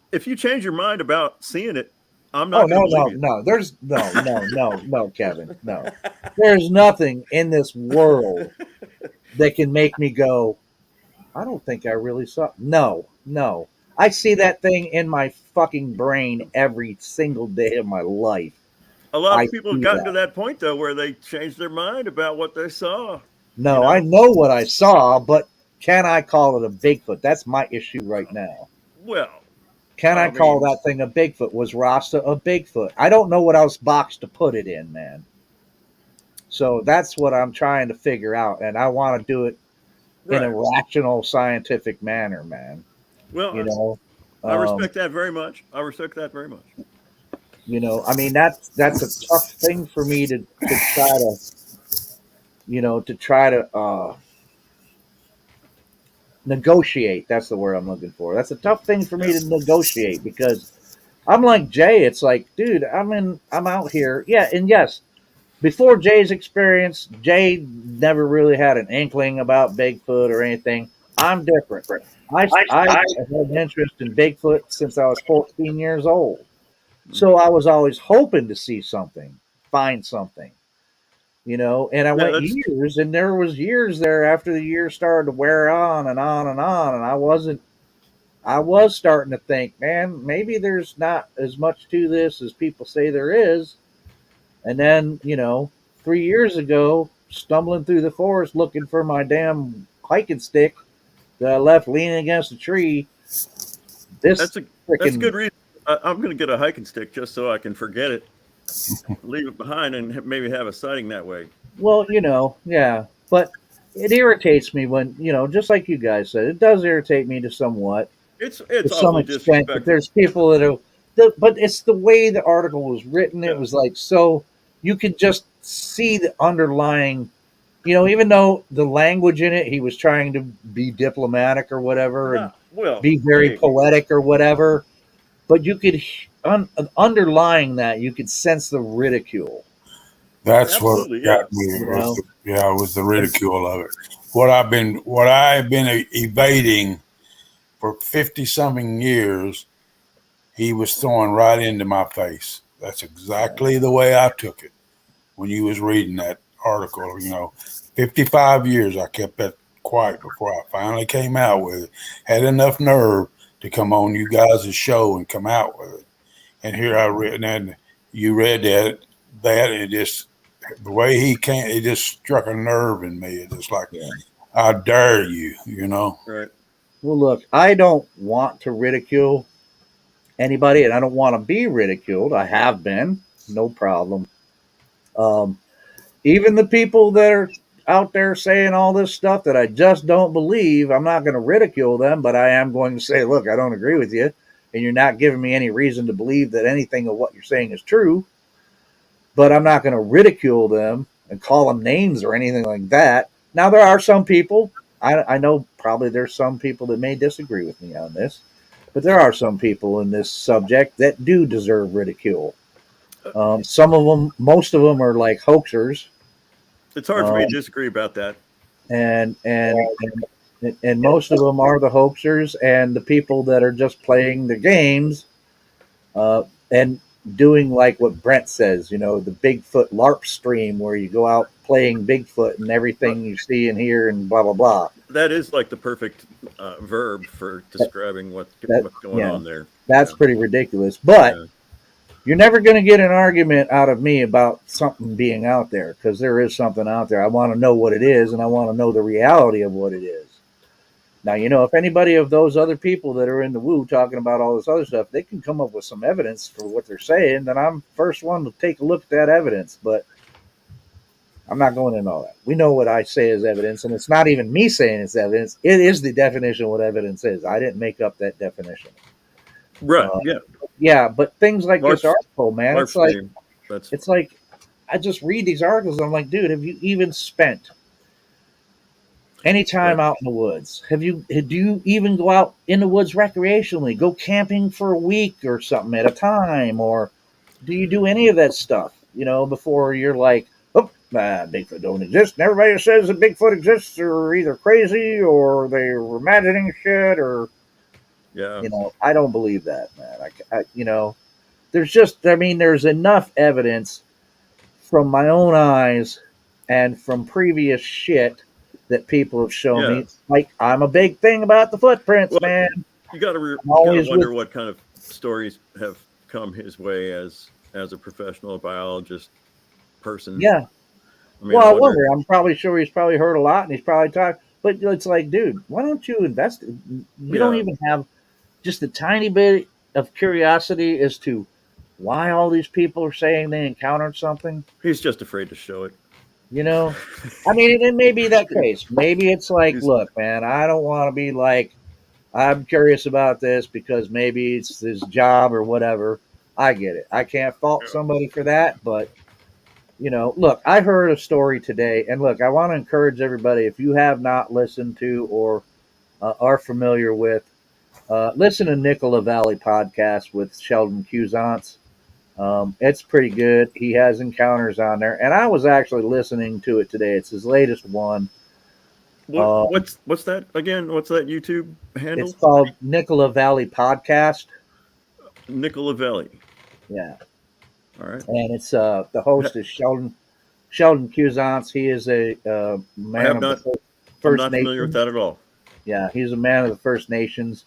your mind about seeing it, I'm not. No. There's no, Kevin. No, there's nothing in this world that can make me go, I don't think I really saw. No. I see that thing in my fucking brain every single day of my life. A lot of people have gotten to that point, though, where they changed their mind about what they saw. No, I know what I saw, but can I call it a Bigfoot? That's my issue right now. Well, can I call that thing a Bigfoot? Was Rasta a Bigfoot? I don't know what else box to put it in, man. So that's what I'm trying to figure out, and I want to do it in a rational, scientific manner, man. Well, I respect that very much. I mean, that's a tough thing for me to try to negotiate. That's the word I'm looking for. That's a tough thing for me to negotiate because I'm like Jay. It's like, dude, I'm out here. Yeah, and yes, before Jay's experience, Jay never really had an inkling about Bigfoot or anything. I'm different. I had an interest in Bigfoot since I was 14 years old. So I was always hoping to see something, find something, and I went years, and there was years there after the years started to wear on and on and on. And I was starting to think, man, maybe there's not as much to this as people say there is. And then, 3 years ago, stumbling through the forest looking for my damn hiking stick that I left leaning against a tree. That's a good reason. I'm going to get a hiking stick just so I can forget it, leave it behind, and maybe have a sighting that way. Well, yeah, but it irritates me when, just like you guys said, it does irritate me to somewhat. It's to some extent, but there's people that but it's the way the article was written. It was like, so you could just see the underlying, even though the language in it, he was trying to be diplomatic or whatever, and be very poetic or whatever. But you could, underlying that, you could sense the ridicule. That's what got me. It was the ridicule of it. What I've been evading for 50-something years, he was throwing right into my face. That's exactly the way I took it when you was reading that article. 55 years I kept that quiet before I finally came out with it. Had enough nerve to come on you guys' show and come out with it. And here I read, and you read that it just, the way he came, it just struck a nerve in me. It just like, I dare you, Right. Well, look, I don't want to ridicule anybody, and I don't want to be ridiculed. I have been, no problem. Even the people that are out there saying all this stuff that I just don't believe, I'm not going to ridicule them, but I am going to say, look, I don't agree with you, and you're not giving me any reason to believe that anything of what you're saying is true. But I'm not going to ridicule them and call them names or anything like that. Now, there are some people, I know probably there's some people that may disagree with me on this, but there are some people in this subject that do deserve ridicule. Some of them, most of them are like hoaxers. It's hard for me to disagree about that. And most of them are the hoaxers and the people that are just playing the games and doing like what Brent says, the Bigfoot LARP stream where you go out playing Bigfoot and everything you see and hear and blah, blah, blah. That is like the perfect verb for describing what's going on there. That's pretty ridiculous. But you're never going to get an argument out of me about something being out there because there is something out there. I want to know what it is, and I want to know the reality of what it is. Now, if anybody of those other people that are in the woo talking about all this other stuff, they can come up with some evidence for what they're saying, then I'm first one to take a look at that evidence. But I'm not going into all that. We know what I say is evidence, and it's not even me saying it's evidence. It is the definition of what evidence is. I didn't make up that definition. Right. Yeah. Yeah, but things like this article, man, Larf's it's like name. it's like I just read these articles. And I'm like, dude, have you even spent any time out in the woods? Do you even go out in the woods recreationally? Go camping for a week or something at a time, or do you do any of that stuff? Before you're like, oh, Bigfoot don't exist. And everybody that says that Bigfoot exists are either crazy or they're imagining shit, or Yeah. I don't believe that, man. There's enough evidence from my own eyes and from previous shit that people have shown me. Like, I'm a big thing about the footprints, man. You got to wonder what kind of stories have come his way as a professional biologist person. Yeah. I wonder. I'm probably sure he's probably heard a lot and he's probably talked. But it's like, dude, why don't you invest? You don't even have just a tiny bit of curiosity as to why all these people are saying they encountered something. He's just afraid to show it. I mean, it may be that case. Maybe it's like, look, man, I don't want to be like, I'm curious about this because maybe it's his job or whatever. I get it. I can't fault somebody for that. But, look, I heard a story today. And look, I want to encourage everybody, if you have not listened to or are familiar with, listen to Nicola Valley podcast with Sheldon Cuisance. It's pretty good. He has encounters on there, and I was actually listening to it today. It's his latest one. What's that again? What's that YouTube handle? It's called Nicola Valley Podcast. Nicola Valley. Yeah. All right. And it's the host is Sheldon Cuisance. He is a man of the First Nations. I'm not familiar with that at all. Yeah, he's a man of the First Nations.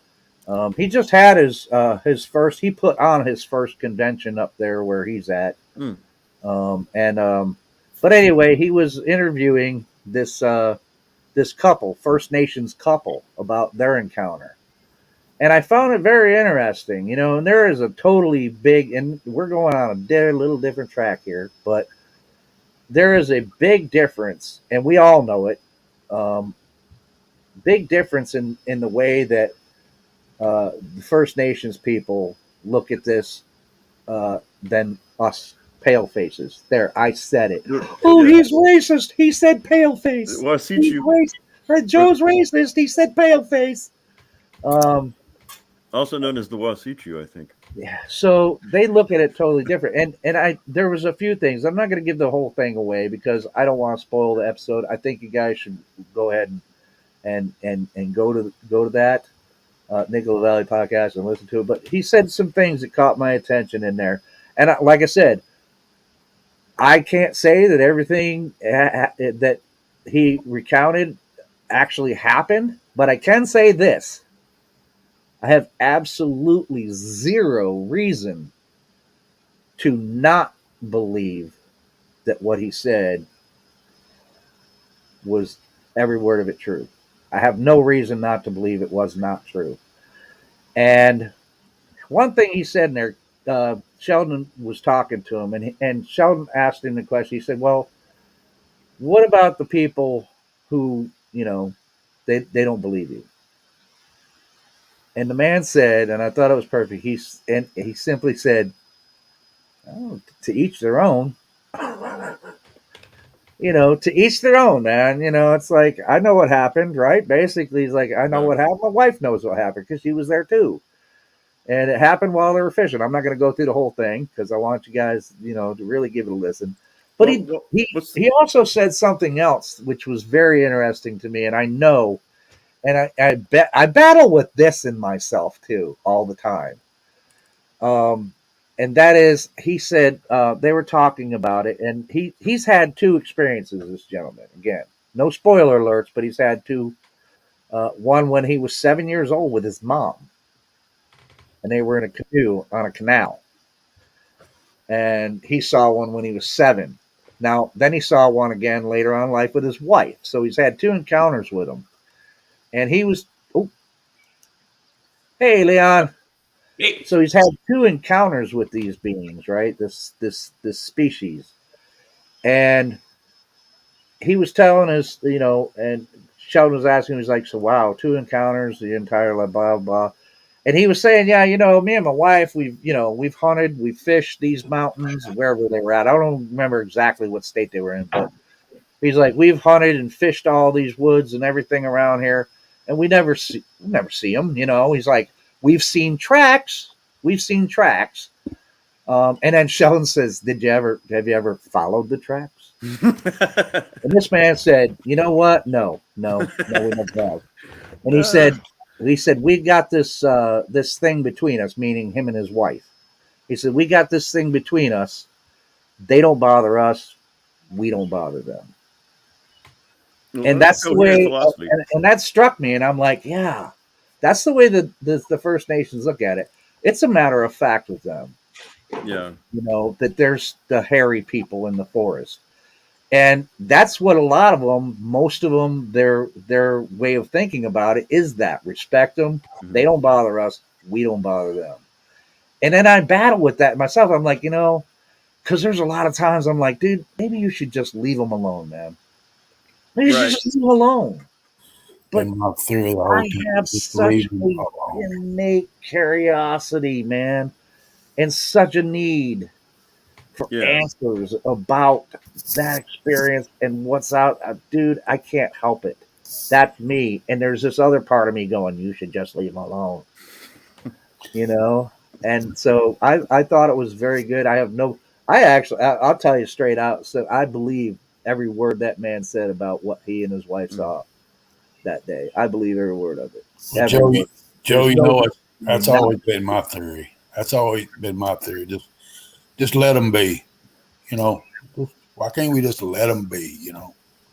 He just had his first. He put on his first convention up there where he's at. But anyway, he was interviewing this couple, First Nations couple, about their encounter, and I found it very interesting. And there is a totally big, and we're going on a little different track here, but there is a big difference, and we all know it. Big difference in the way that the First Nations people look at this than us pale faces. There, I said it. Oh, he's racist. He said pale face. Joe's racist. He said pale face. Also known as the Wasichu, I think. Yeah. So they look at it totally different. And there was a few things. I'm not going to give the whole thing away because I don't want to spoil the episode. I think you guys should go ahead and go to that. Nicola Valley podcast and listen to it, but he said some things that caught my attention in there. And like I said, I can't say that everything that he recounted actually happened, but I can say this. I have absolutely zero reason to not believe that what he said was every word of it true. I have no reason not to believe it was not true. And one thing he said in there, Sheldon was talking to him, and Sheldon asked him the question. He said, well, what about the people who, they don't believe you? And the man said, and I thought it was perfect, he simply said, oh, to each their own. To each their own, man. It's like, I know what happened, right? Basically, he's like, I know what happened. My wife knows what happened because she was there too. And it happened while they were fishing. I'm not going to go through the whole thing because I want you guys, to really give it a listen. But he also said something else, which was very interesting to me. And I know, and I battle with this in myself too, all the time. And that is, he said, they were talking about it, and he's had two experiences, this gentleman. Again, no spoiler alerts, but he's had two. One when he was 7 years old with his mom, and they were in a canoe on a canal. And he saw one when he was 7. Now, then he saw one again later on in life with his wife. So he's had two encounters with him. And he was Hey, Leon. Hey. So he's had 2 encounters with these beings, right? This species, and he was telling us, and Sheldon was asking, he was like, "So wow, 2 encounters, the entire blah blah blah," and he was saying, "Yeah, me and my wife, we've hunted, we fished these mountains wherever they were at. I don't remember exactly what state they were in, but he's like, we've hunted and fished all these woods and everything around here, and we never see them. He's like, we've seen tracks, and then Sheldon says, have you ever followed the tracks? And this man said, you know what? No, we never have. And he said, we got this thing between us, meaning him and his wife. He said, we got this thing between us. They don't bother us. We don't bother them. Well, And that's the way, philosophy. and that struck me. And I'm like, yeah, that's the way that the First Nations look at it. It's a matter of fact with them. Yeah. That there's the hairy people in the forest. And that's what a lot of them, most of them, their way of thinking about it is that respect them. Mm-hmm. They don't bother us. We don't bother them. And then I battle with that myself. I'm like, because there's a lot of times I'm like, dude, maybe you should just leave them alone, man. Maybe you should just leave them alone. But I have such a innate curiosity, man, and such a need for answers about that experience and what's out. Dude, I can't help it. That's me. And there's this other part of me going, you should just leave him alone. And so I thought it was very good. I'll tell you straight out. So I believe every word that man said about what he and his wife saw that day. I believe every word of it. Joe, that's always been my theory. Just let them be. Why can't we just let them be?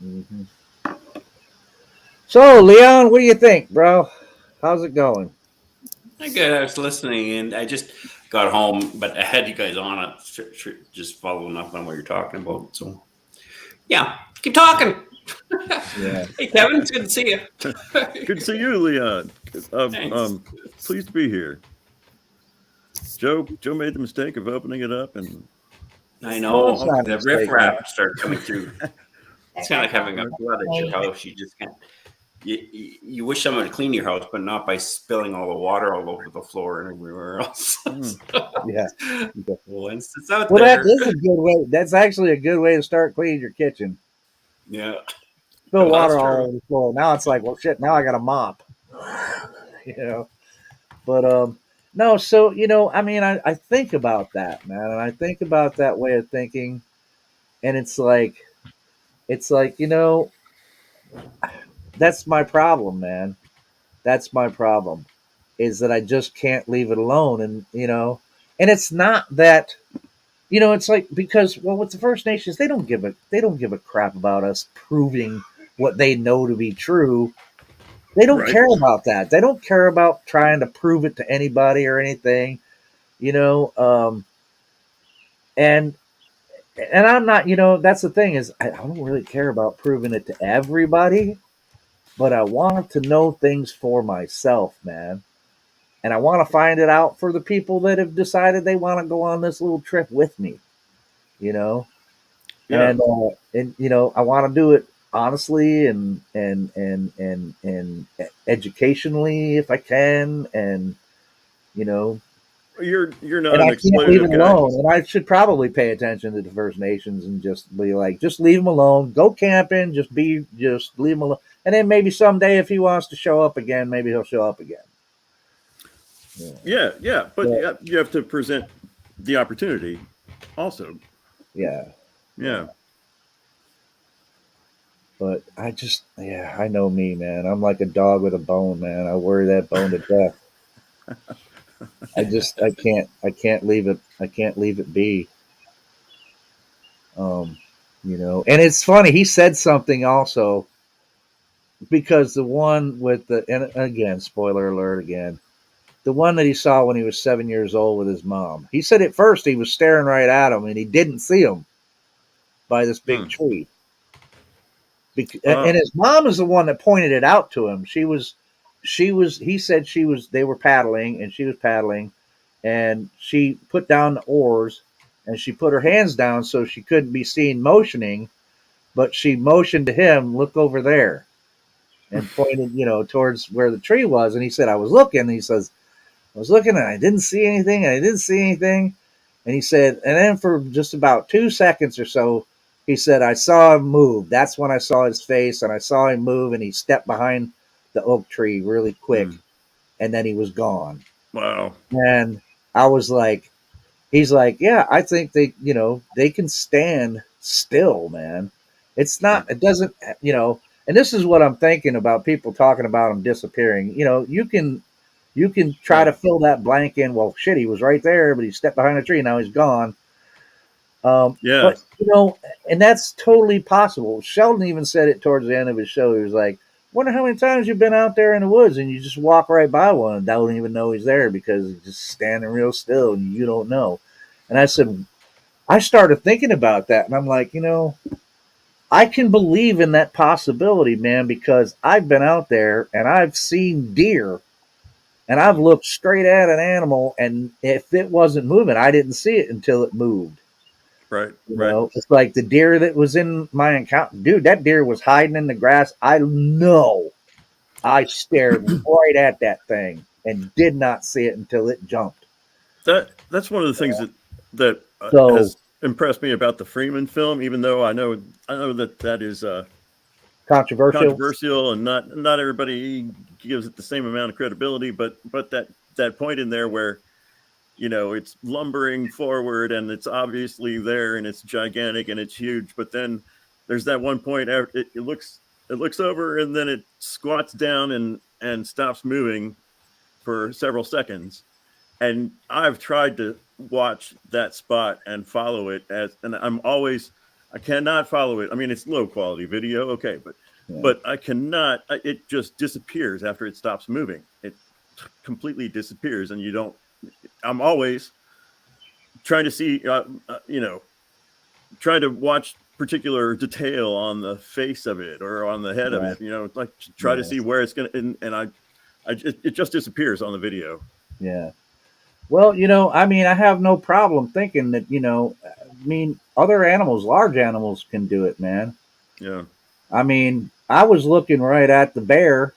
Mm-hmm. So, Leon, what do you think, bro? How's it going? Good. I was listening, and I just got home, but I had you guys on it, just following up on what you're talking about. So, yeah, keep talking. Yeah. Hey, Kevin, it's good to see you. Good to see you, Leon. Pleased to be here. Joe made the mistake of opening it up, and I know the riffraff started coming through. It's kind of like having a flood at your house. You just can't. You wish someone would clean your house, but not by spilling all the water all over the floor and everywhere else. Yeah. Once it's out there. That is a good way. That's actually a good way to start cleaning your kitchen. Yeah. Spill water all over the floor. Now it's like, well, shit. Now I got a mop. But no. So I mean, I think about that, man, and I think about that way of thinking, and it's like, that's my problem, man. That's my problem, is that I just can't leave it alone. And, and it's not that, it's like, because, well, with the First Nations, they don't give a crap about us proving what they know to be true. They don't care about that. They don't care about trying to prove it to anybody or anything, and I'm not, that's the thing, is I don't really care about proving it to everybody. But I want to know things for myself, man. And I want to find it out for the people that have decided they want to go on this little trip with me, Yeah. And I want to do it honestly and educationally if I can, and you're not and an I can't leave it guy. alone. And I should probably pay attention to the First Nations and just be like, just leave them alone. Go camping. Just leave them alone. And then maybe someday, if he wants to show up again, maybe he'll show up again. Yeah. But you have to present the opportunity also. Yeah. Yeah. But I know me, man. I'm like a dog with a bone, man. I worry that bone to death. I can't leave it. I can't leave it be. And it's funny. He said something also, because the one with and again, spoiler alert again, the one that he saw when he was 7 years old with his mom. He said at first he was staring right at him and he didn't see him by this big tree. And his mom is the one that pointed it out to him. She was he said they were paddling and she was paddling, and she put down the oars and she put her hands down so she couldn't be seen motioning, but she motioned to him, look over there, and pointed, towards where the tree was. And he said, I was looking. And he says, I was looking and I didn't see anything. And I didn't see anything. And he said, and then for just about 2 seconds or so, he said, I saw him move. That's when I saw his face, and I saw him move, and he stepped behind the oak tree really quick, and then he was gone. Wow. And I was like, he's like, yeah, I think they can stand still, man. It's not, it doesn't, and this is what I'm thinking about people talking about them disappearing. You can try to fill that blank in. Well, shit, he was right there, but he stepped behind a tree. Now he's gone. Yeah. But, and that's totally possible. Sheldon even said it towards the end of his show. He was like, wonder how many times you've been out there in the woods and you just walk right by one and don't even know he's there because he's just standing real still and you don't know. And I said, I started thinking about that, and I'm like, I can believe in that possibility, man, because I've been out there and I've seen deer and I've looked straight at an animal, and if it wasn't moving, I didn't see it until it moved. Right. It's like the deer that was in my encounter. Dude, that deer was hiding in the grass. I know. I stared right at that thing and did not see it until it jumped. That's one of the things that has impressed me about the Freeman film, even though I know that is controversial and not everybody gives it the same amount of credibility, but that point in there where it's lumbering forward and it's obviously there and it's gigantic and it's huge, but then there's that one point after it looks over and then it squats down and stops moving for several seconds. And I've tried to watch that spot and follow it and I cannot follow it. I mean, it's low quality video. Okay. But I cannot, it just disappears after it stops moving. It completely disappears and I'm always trying to see, trying to watch particular detail on the face of it or on the head of it, like try to see where it's going to, and it just disappears on the video. Yeah. Well, I have no problem thinking that, other animals, large animals can do it, man. Yeah. I was looking right at the bear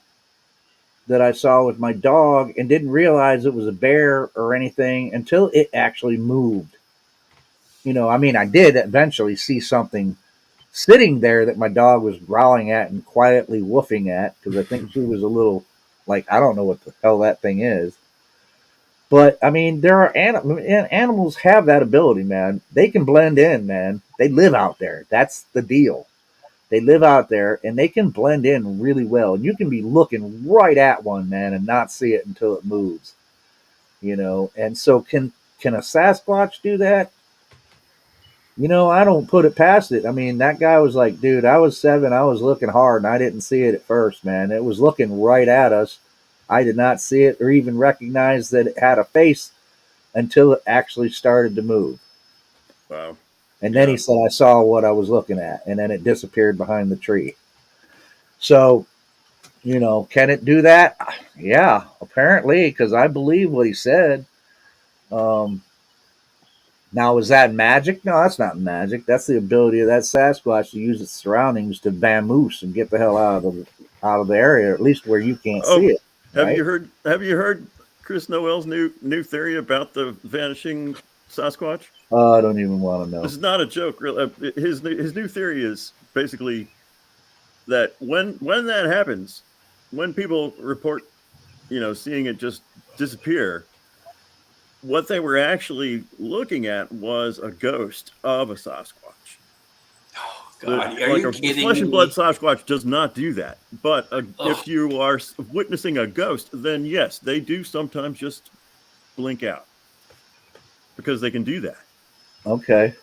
that I saw with my dog and didn't realize it was a bear or anything until it actually moved. I did eventually see something sitting there that my dog was growling at and quietly woofing at because I think she was a little like, I don't know what the hell that thing is. But there are animals have that ability, man. They can blend in, man. They live out there. That's the deal. They live out there and they can blend in really well. And you can be looking right at one, man, and not see it until it moves. And so can a Sasquatch do that? I don't put it past it. That guy was like, dude, I was 7. I was looking hard and I didn't see it at first, man. It was looking right at us. I did not see it or even recognize that it had a face until it actually started to move. Wow. And then he said, I saw what I was looking at, and then it disappeared behind the tree. So, can it do that? Yeah, apparently, because I believe what he said. Now, is that magic? No, that's not magic. That's the ability of that Sasquatch to use its surroundings to vamoose and get the hell out of the area, or at least where you can't see it. Have you heard Chris Noel's new theory about the vanishing Sasquatch? I don't even want to know. This is not a joke. His new theory is basically that when that happens, when people report, seeing it just disappear, what they were actually looking at was a ghost of a Sasquatch. Oh God! Are you kidding Flesh and me? blood Sasquatch does not do that. But if you are witnessing a ghost, then yes, they do sometimes just blink out because they can do that. Okay.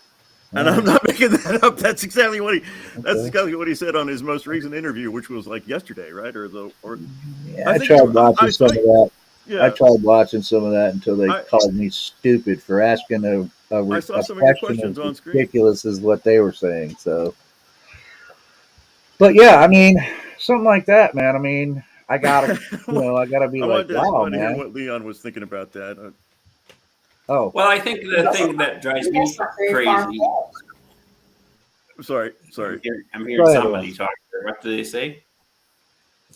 And I'm not making that up. That's exactly what he said on his most recent interview, which was like yesterday, right? I tried watching some of that. Yeah. I tried watching some of that until they called me stupid for asking I saw some of your questions on screen. Ridiculous is what they were saying. So, but yeah, something like that, man. I gotta, I gotta be I like, wanted wow, to hear man. what Leon was thinking about that. Oh, Well, I think the thing that drives me crazy. Sorry. I'm Go hearing ahead, somebody Leon. talk. What do they say?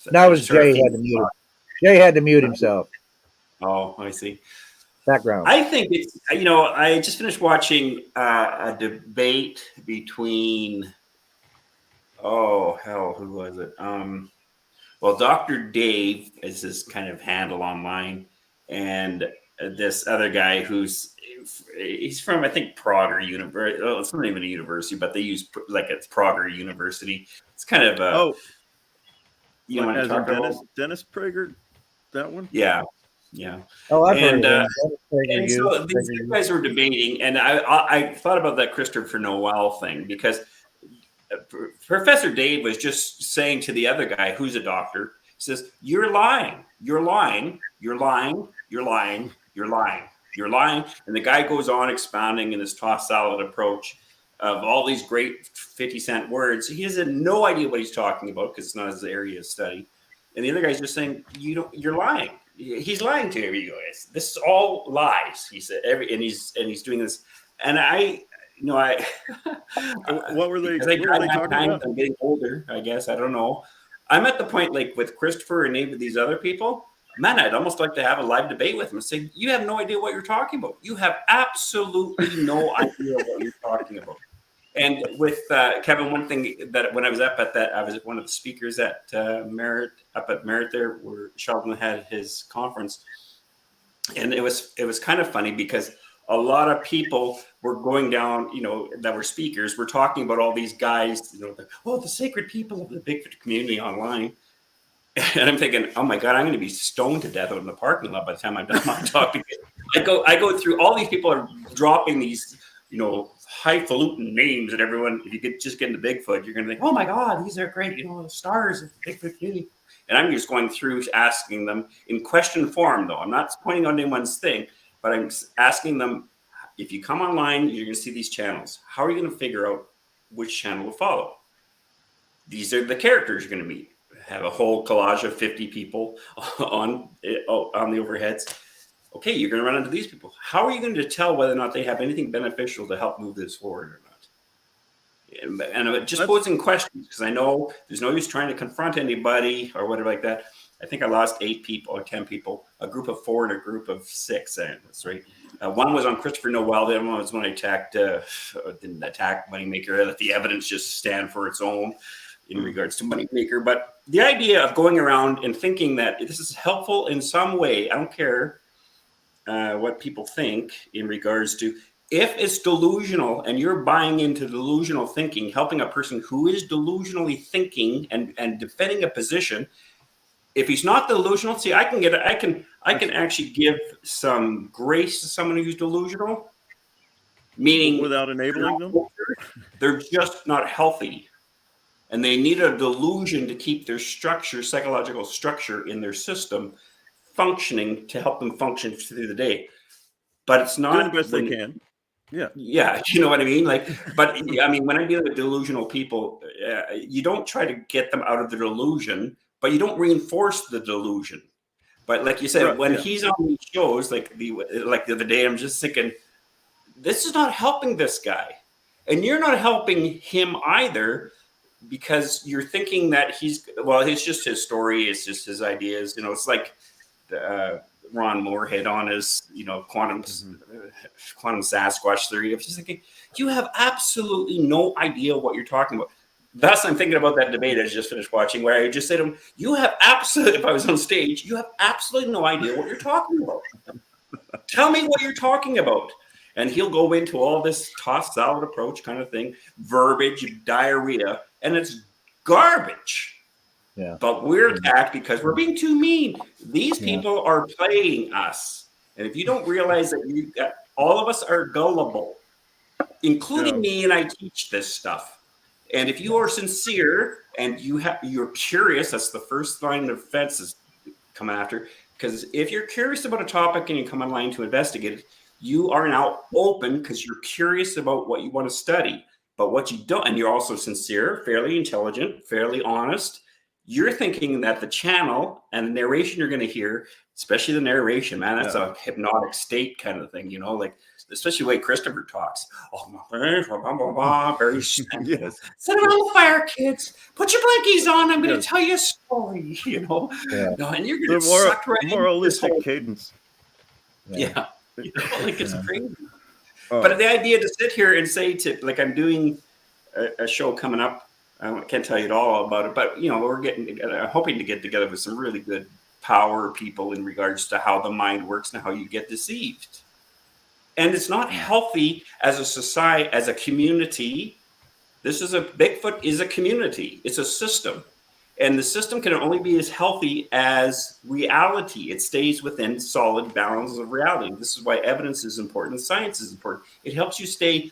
That I was just heard a Jay female had to mute. Jay had to mute himself. Oh, I see. Background. I think it's, I just finished watching a debate between, oh, hell, who was it? Well, Dr. Dave is his kind of handle online, and this other guy he's from, I think, Prager University. Oh, it's not even a university, but they use like it's Prager University. It's kind of a, you know what I'm talking about? Dennis Prager, that one? Yeah. Oh, I've heard And of him. and so these two guys were debating, and I thought about that Christopher Noel thing, because Professor Dave was just saying to the other guy, who's a doctor, he says, "You're lying, you're lying, you're lying, you're lying, you're lying, you're lying," and the guy goes on expounding in his toss salad approach of all these great 50-cent words. He has no idea what he's talking about because it's not his area of study, and the other guy's just saying, you're lying. He's lying to you guys. This is all lies. He said and he's doing this, and what were they talking about? I'm getting older, I guess. I don't know. I'm at the point, like with Christopher and maybe these other people, man, I'd almost like to have a live debate with them and say, you have no idea what you're talking about. You have absolutely no idea what you're talking about. And with Kevin, one thing that when I was up at that, I was one of the speakers at Merit there, where Sheldon had his conference, and it was kind of funny because a lot of people were going down, that were speakers, were talking about all these guys, the sacred people of the Bigfoot community online, and I'm thinking, oh my God, I'm going to be stoned to death out in the parking lot by the time I'm done talking. I go through all these people are dropping these, highfalutin names, and everyone, if you could just get into Bigfoot, you're going to think, oh my God, these are great, stars of the Bigfoot community. And I'm just going through asking them in question form, though. I'm not pointing on anyone's thing, but I'm asking them, if you come online, you're going to see these channels. How are you going to figure out which channel to follow? These are the characters you're going to meet. Have a whole collage of 50 people on the overheads. Okay, you're going to run into these people. How are you going to tell whether or not they have anything beneficial to help move this forward or not? And just posing questions, because I know there's no use trying to confront anybody or whatever like that. I think I lost 8 people or 10 people, a group of 4 and a group of 6. That's right. One was on Christopher Noel. The other one was when I didn't attack Moneymaker. Let the evidence just stand for its own in regards to Moneymaker. But the idea of going around and thinking that this is helpful in some way, I don't care what people think in regards to, if it's delusional and you're buying into delusional thinking, helping a person who is delusionally thinking and defending a position, if he's not delusional, see, I can actually give some grace to someone who's delusional, meaning without enabling them. They're just not healthy, and they need a delusion to keep their psychological structure in their system functioning, to help them function through the day. But it's not doing the best they can. Yeah, you know what I mean? But I mean, when I'm dealing with delusional people, you don't try to get them out of the delusion, but you don't reinforce the delusion. But like you said, when he's on these shows, like the other day, I'm just thinking, this is not helping this guy, and you're not helping him either, because you're thinking that it's just his story, it's just his ideas. It's like Ron Moorhead on his, quantum Sasquatch theory. I'm just thinking, you have absolutely no idea what you're talking about. Thus, I'm thinking about that debate I just finished watching, where I just said to him, if I was on stage, you have absolutely no idea what you're talking about. Tell me what you're talking about. And he'll go into all this toss salad approach kind of thing, verbiage, diarrhea, and it's garbage. Yeah. But we're attacked because we're being too mean. These people are playing us. And if you don't realize that all of us are gullible, including me, and I teach this stuff. And if you are sincere and you're curious, that's the first line of defense is come after. Because if you're curious about a topic and you come online to investigate it, you are now open because you're curious about what you want to study. But what you don't, and you're also sincere, fairly intelligent, fairly honest, you're thinking that the channel and the narration you're going to hear, especially the narration, man, that's a hypnotic state kind of thing, like especially the way Christopher talks. Oh, my blah, blah, blah, very Yes. Sit around the fire, kids. Put your blankies on. I'm going to tell you a story, No, and you're going to get sucked right into this moralistic whole cadence. Yeah. Like it's crazy. But the idea to sit here and say like I'm doing a show coming up. I can't tell you at all about it, but we're getting together. I'm hoping to get together with some really good power people in regards to how the mind works and how you get deceived. And it's not healthy as a society, as a community. Bigfoot is a community. It's a system. And the system can only be as healthy as reality. It stays within solid balance of reality. This is why evidence is important. Science is important. It helps you stay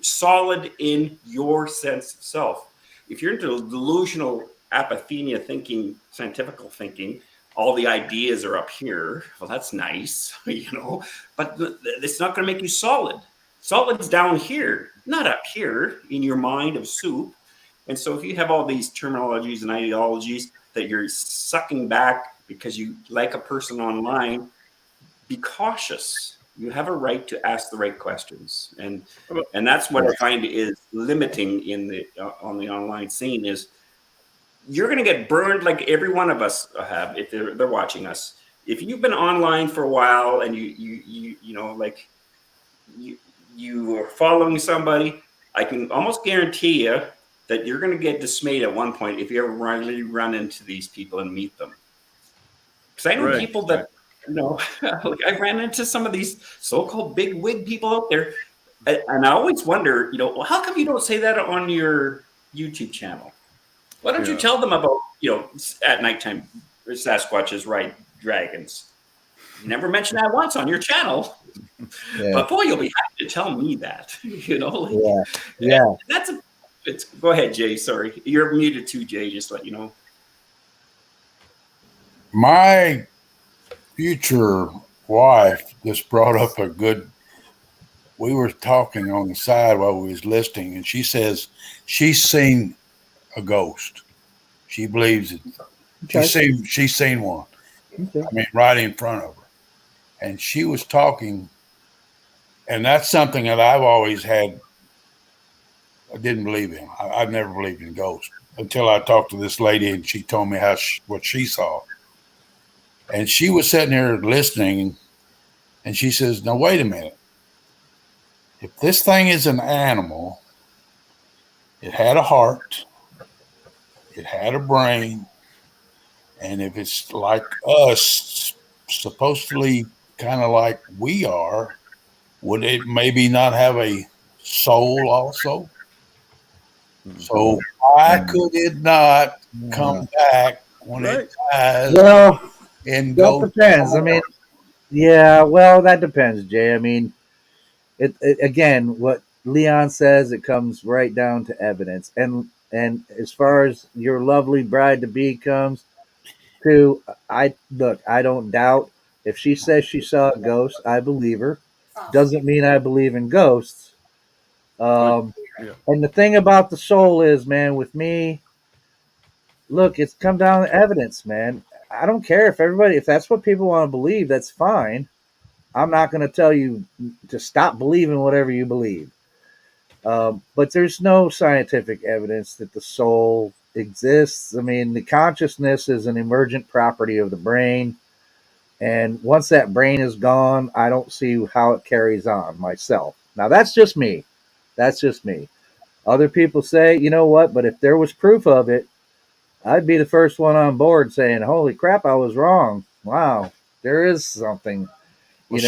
solid in your sense of self. If you're into delusional apathenia thinking, scientific thinking, all the ideas are up here. Well, that's nice, but it's not going to make you solid. Solid's down here, not up here in your mind of soup. And so if you have all these terminologies and ideologies that you're sucking back because you like a person online, be cautious. You have a right to ask the right questions. And that's what I find is limiting on the online scene is you're going to get burned like every one of us have if they're watching us. If you've been online for a while and you are following somebody, I can almost guarantee you that you're going to get dismayed at one point if you ever really run into these people and meet them. Because I know people that, like I ran into some of these so-called big wig people out there, and I always wonder, well, how come you don't say that on your YouTube channel? Why don't you tell them about, at nighttime, Satch Squatches ride dragons? You never mentioned that once on your channel. But boy, you'll be happy to tell me that, Go ahead, Jay. Sorry. You're muted too, Jay, just to let you know. My future wife just brought up we were talking on the side while we was listening, and she says she's seen a ghost. She believes it. Okay. She's seen one. Okay. I mean, right in front of her. And she was talking, and that's something that I've always had. I didn't believe in. I've never believed in ghosts until I talked to this lady and she told me what she saw. And she was sitting there listening, and she says, "Now wait a minute. If this thing is an animal, it had a heart, it had a brain, and if it's like us, supposedly kind of like we are, would it maybe not have a soul also? So why could it not come back when it dies?" Well, that depends. I mean, that depends, Jay. I mean, it again, what Leon says, it comes right down to evidence. And as far as your lovely bride to be comes to, I don't doubt if she says she saw a ghost, I believe her. Doesn't mean I believe in ghosts. And the thing about the soul is, man, with me, look, it's come down to evidence, man. I don't care if that's what people want to believe, that's fine. I'm not going to tell you to stop believing whatever you believe. But there's no scientific evidence that the soul exists. I mean, the consciousness is an emergent property of the brain. And once that brain is gone, I don't see how it carries on myself. Now, that's just me. Other people say, you know what, but if there was proof of it, I'd be the first one on board saying, holy crap, I was wrong. Wow, there is something, and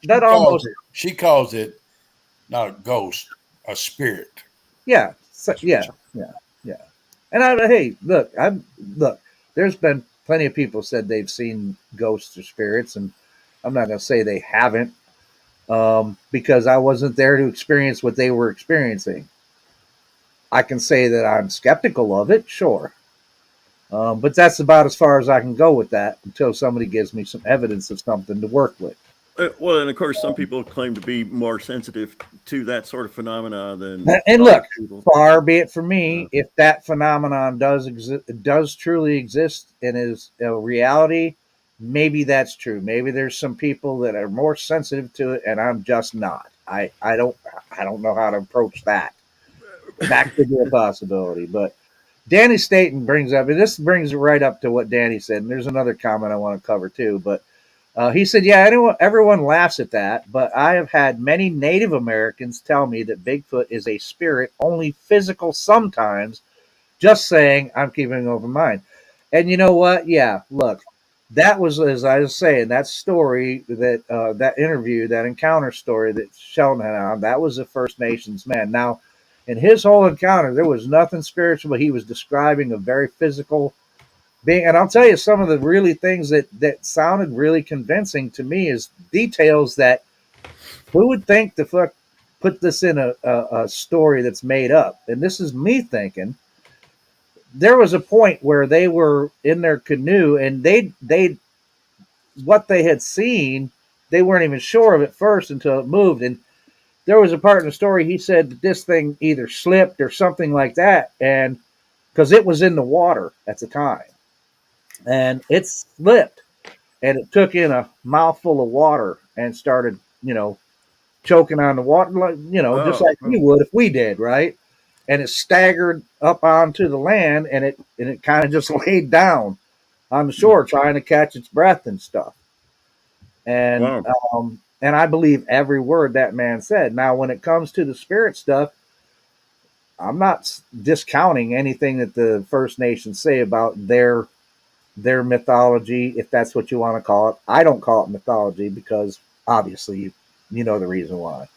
that almost... She calls it not a ghost, a spirit. Yeah. And hey, look, there's been plenty of people said they've seen ghosts or spirits, and I'm not going to say they haven't, because I wasn't there to experience what they were experiencing. I can say that I'm skeptical of it, sure. But that's about as far as I can go with that until somebody gives me some evidence of something to work with. Well, and of course, some people claim to be more sensitive to that sort of phenomena than And other look, people. far be it from me if that phenomenon does truly exist and is a reality. Maybe that's true. Maybe there's some people that are more sensitive to it, and I'm just not. I don't know how to approach that. That could be a possibility, but Danny Staten brings up, and this brings it right up to what Danny said. And there's another comment I want to cover too, but he said, "Yeah, everyone laughs at that, but I have had many Native Americans tell me that Bigfoot is a spirit, only physical sometimes. Just saying, I'm keeping an open mind." And you know what? Yeah, look, that was, as I was saying, that story, that interview, that encounter story that Sheldon had on, that was a First Nations man. Now, in his whole encounter, there was nothing spiritual, but he was describing a very physical being. And I'll tell you, some of the really things that sounded really convincing to me is details that who would think to put this in a story that's made up. And this is me thinking. There was a point where they were in their canoe and they what they had seen, they weren't even sure of at first until it moved. And there was a part in the story he said that this thing either slipped or something like that, and because it was in the water at the time, and it slipped and it took in a mouthful of water and started, choking on the water, like, just like we would if we did, right? And it staggered up onto the land, and it kind of just laid down on the shore trying to catch its breath and stuff. And and I believe every word that man said. Now, when it comes to the spirit stuff, I'm not discounting anything that the First Nations say about their mythology, if that's what you want to call it. I don't call it mythology because obviously you know the reason why.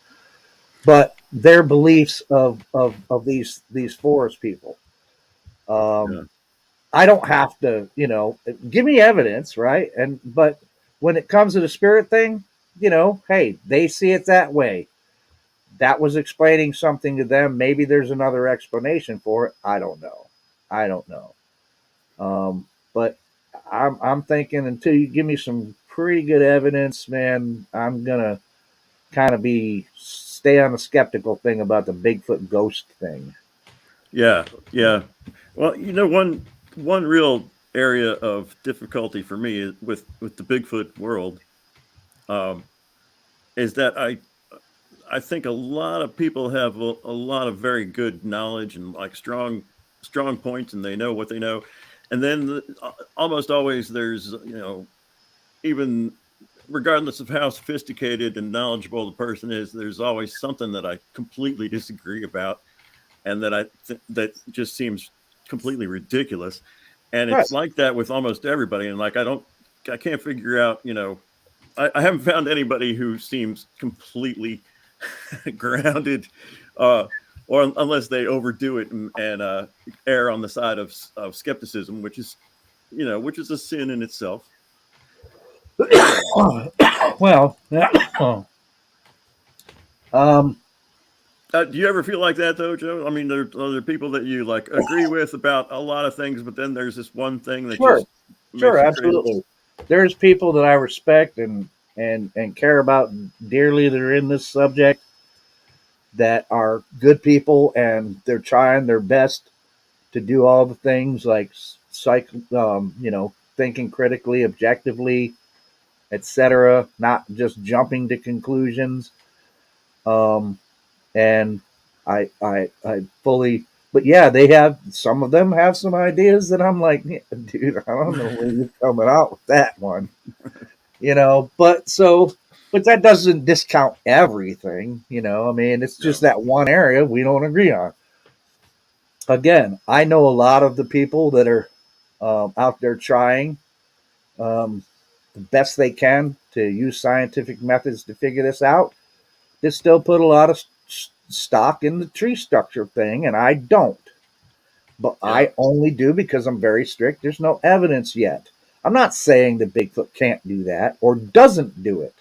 But their beliefs of these forest people. I don't have to, give me evidence, right? But when it comes to the spirit thing, hey, they see it that way. That was explaining something to them. Maybe there's another explanation for it. I don't know. But I'm thinking until you give me some pretty good evidence, man, I'm gonna kind of stay on the skeptical thing about the Bigfoot ghost thing. Yeah. Well, one real area of difficulty for me is with the Bigfoot world, is that I think a lot of people have a lot of very good knowledge and like strong points, and they know what they know, and then almost always there's even regardless of how sophisticated and knowledgeable the person is, there's always something that I completely disagree about, and that that just seems completely ridiculous. And it's like that with almost everybody. And like I can't figure out, I haven't found anybody who seems completely grounded, or unless they overdo it and err on the side of skepticism, which is a sin in itself. Well, do you ever feel like that though, Joe? I mean, there are people that you like agree with about a lot of things, but then there's this one thing that sure, absolutely. There's people that I respect and care about dearly that are in this subject that are good people, and they're trying their best to do all the things like thinking critically, objectively, etc., not just jumping to conclusions. And I fully, but yeah, some of them have some ideas that I'm like, dude, I don't know where you're coming out with that one, but that doesn't discount everything, I mean, it's just that one area we don't agree on. Again, I know a lot of the people that are out there trying the best they can to use scientific methods to figure this out. They still put a lot of stock in the tree structure thing, and I don't. But I only do because I'm very strict. There's no evidence yet. I'm not saying that Bigfoot can't do that or doesn't do it.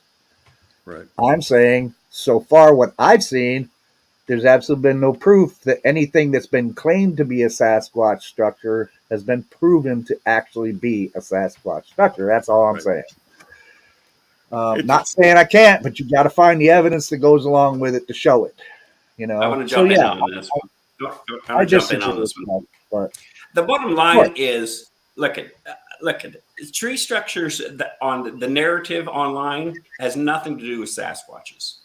Right. I'm saying so far what I've seen, there's absolutely been no proof that anything that's been claimed to be a Sasquatch structure has been proven to actually be a Sasquatch structure. That's all I'm saying. Not saying I can't, but you got to find the evidence that goes along with it to show it. You know. I want to jump in on this one. I want to jump in on this one. But the bottom line is, look at tree structures that on the narrative online has nothing to do with Sasquatches.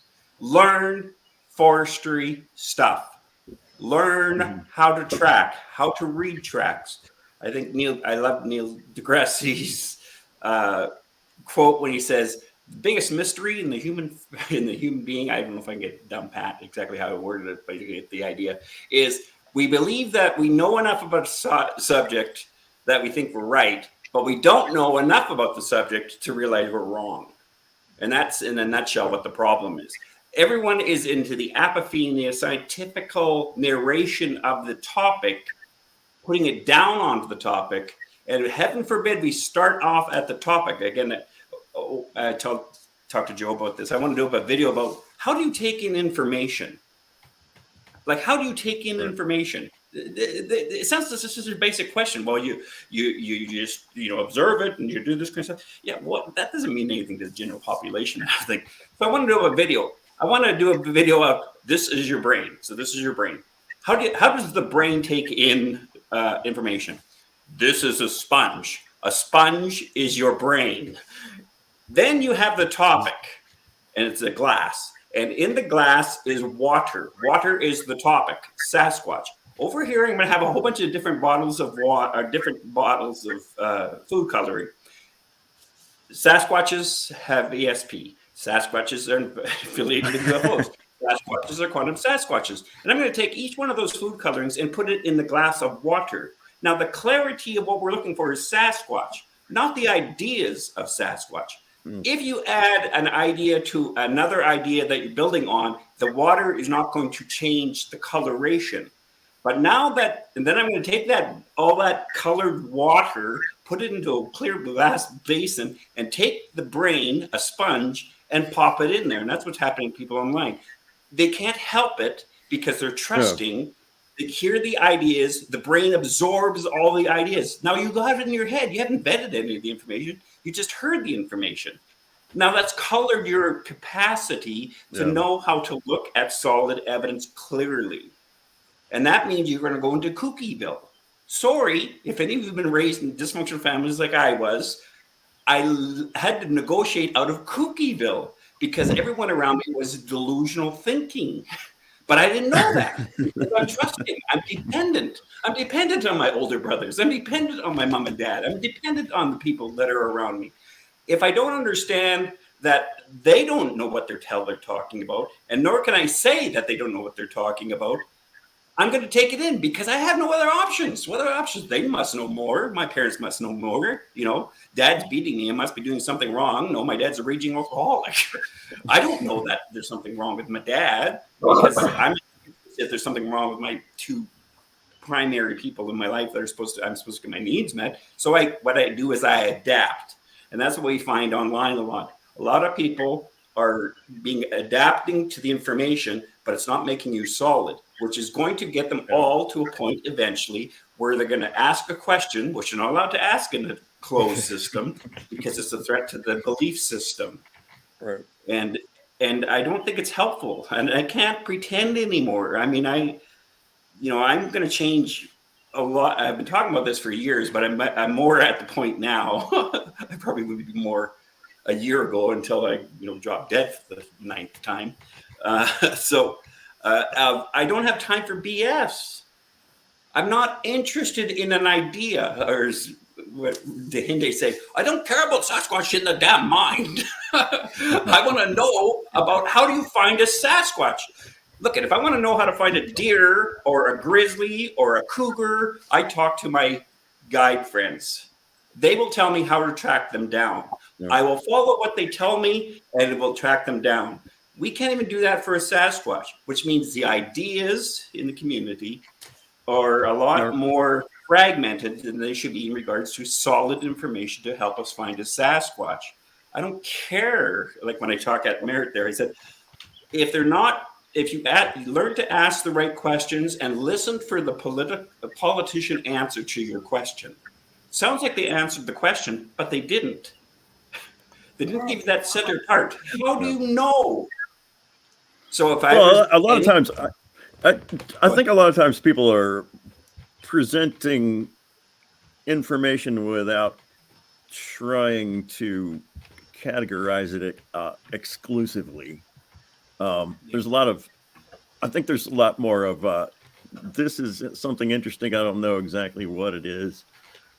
Learn forestry stuff. Learn how to track, how to read tracks. I think I love Neil deGrasse's quote when he says, "The biggest mystery in the human being," I don't know if I can get down pat exactly how I worded it, but you get the idea, is we believe that we know enough about a subject that we think we're right, but we don't know enough about the subject to realize we're wrong. And that's in a nutshell what the problem is. Everyone is into the apathy and the scientific narration of the topic, putting it down onto the topic, and heaven forbid we start off at the topic. Again, I talked to Joe about this. I want to do a video about how do you take in information? Like, how do you take in information? It sounds like this is a basic question. Well, you just observe it and you do this kind of stuff. Yeah, well, that doesn't mean anything to the general population, I think. So I want to do a video. I want to do a video of this is your brain. So this is your brain. How does the brain take in information? This is a sponge. A sponge is your brain. Then you have the topic, and it's a glass. And in the glass is water. Water is the topic, Sasquatch. Over here, I'm going to have a whole bunch of different bottles of water, different bottles of food coloring. Sasquatches have ESP. Sasquatches are affiliated with UFOs. Sasquatches are quantum Sasquatches. And I'm going to take each one of those food colorings and put it in the glass of water. Now, the clarity of what we're looking for is Sasquatch, not the ideas of Sasquatch. If you add an idea to another idea that you're building on, the water is not going to change the coloration. But now and then I'm going to take all that colored water, put it into a clear glass basin, and take the brain, a sponge, and pop it in there. And that's what's happening to people online. They can't help it because they're trusting. They hear the ideas. The brain absorbs all the ideas. Now you got it in your head. You haven't vetted any of the information. You just heard the information. Now that's colored your capacity to know how to look at solid evidence clearly. And that means you're going to go into Kookyville. Sorry, if any of you have been raised in dysfunctional families like I was, I had to negotiate out of Kookyville because everyone around me was delusional thinking. But I didn't know that. I'm trusting. I'm dependent. I'm dependent on my older brothers. I'm dependent on my mom and dad. I'm dependent on the people that are around me. If I don't understand that they don't know what they're talking about, and nor can I say that they don't know what they're talking about, I'm going to take it in because I have no other options. What other options? They must know more. My parents must know more. Dad's beating me. I must be doing something wrong. No, my dad's a raging alcoholic. I don't know that there's something wrong with my dad because if there's something wrong with my two primary people in my life that I'm supposed to get my needs met. So what I do is I adapt. And that's what we find online a lot. A lot of people are adapting to the information, but it's not making you solid, which is going to get them all to a point eventually where they're going to ask a question, which you're not allowed to ask in a closed system because it's a threat to the belief system. Right. And I don't think it's helpful. And I can't pretend anymore. I mean, I'm going to change a lot. I've been talking about this for years, but I'm more at the point now. I probably would be more a year ago until I, dropped dead for the 9th time. I don't have time for BS. I'm not interested in an idea, or as what the Hindi say, I don't care about Sasquatch in the damn mind. I want to know about how do you find a Sasquatch. Look, if I want to know how to find a deer or a grizzly or a cougar, I talk to my guide friends. They will tell me how to track them down. Yeah. I will follow what they tell me and it will track them down. We can't even do that for a Sasquatch, which means the ideas in the community are a lot more fragmented than they should be in regards to solid information to help us find a Sasquatch. I don't care. Like when I talk at Merit there, I said, if you learn to ask the right questions and listen for the politician answer to your question. Sounds like they answered the question, but they didn't. They didn't give you that center part. How do you know? So if I well, a lot of times, I think a lot of times people are presenting information without trying to categorize it exclusively. There's a lot of, I think there's a lot more of this is something interesting. I don't know exactly what it is.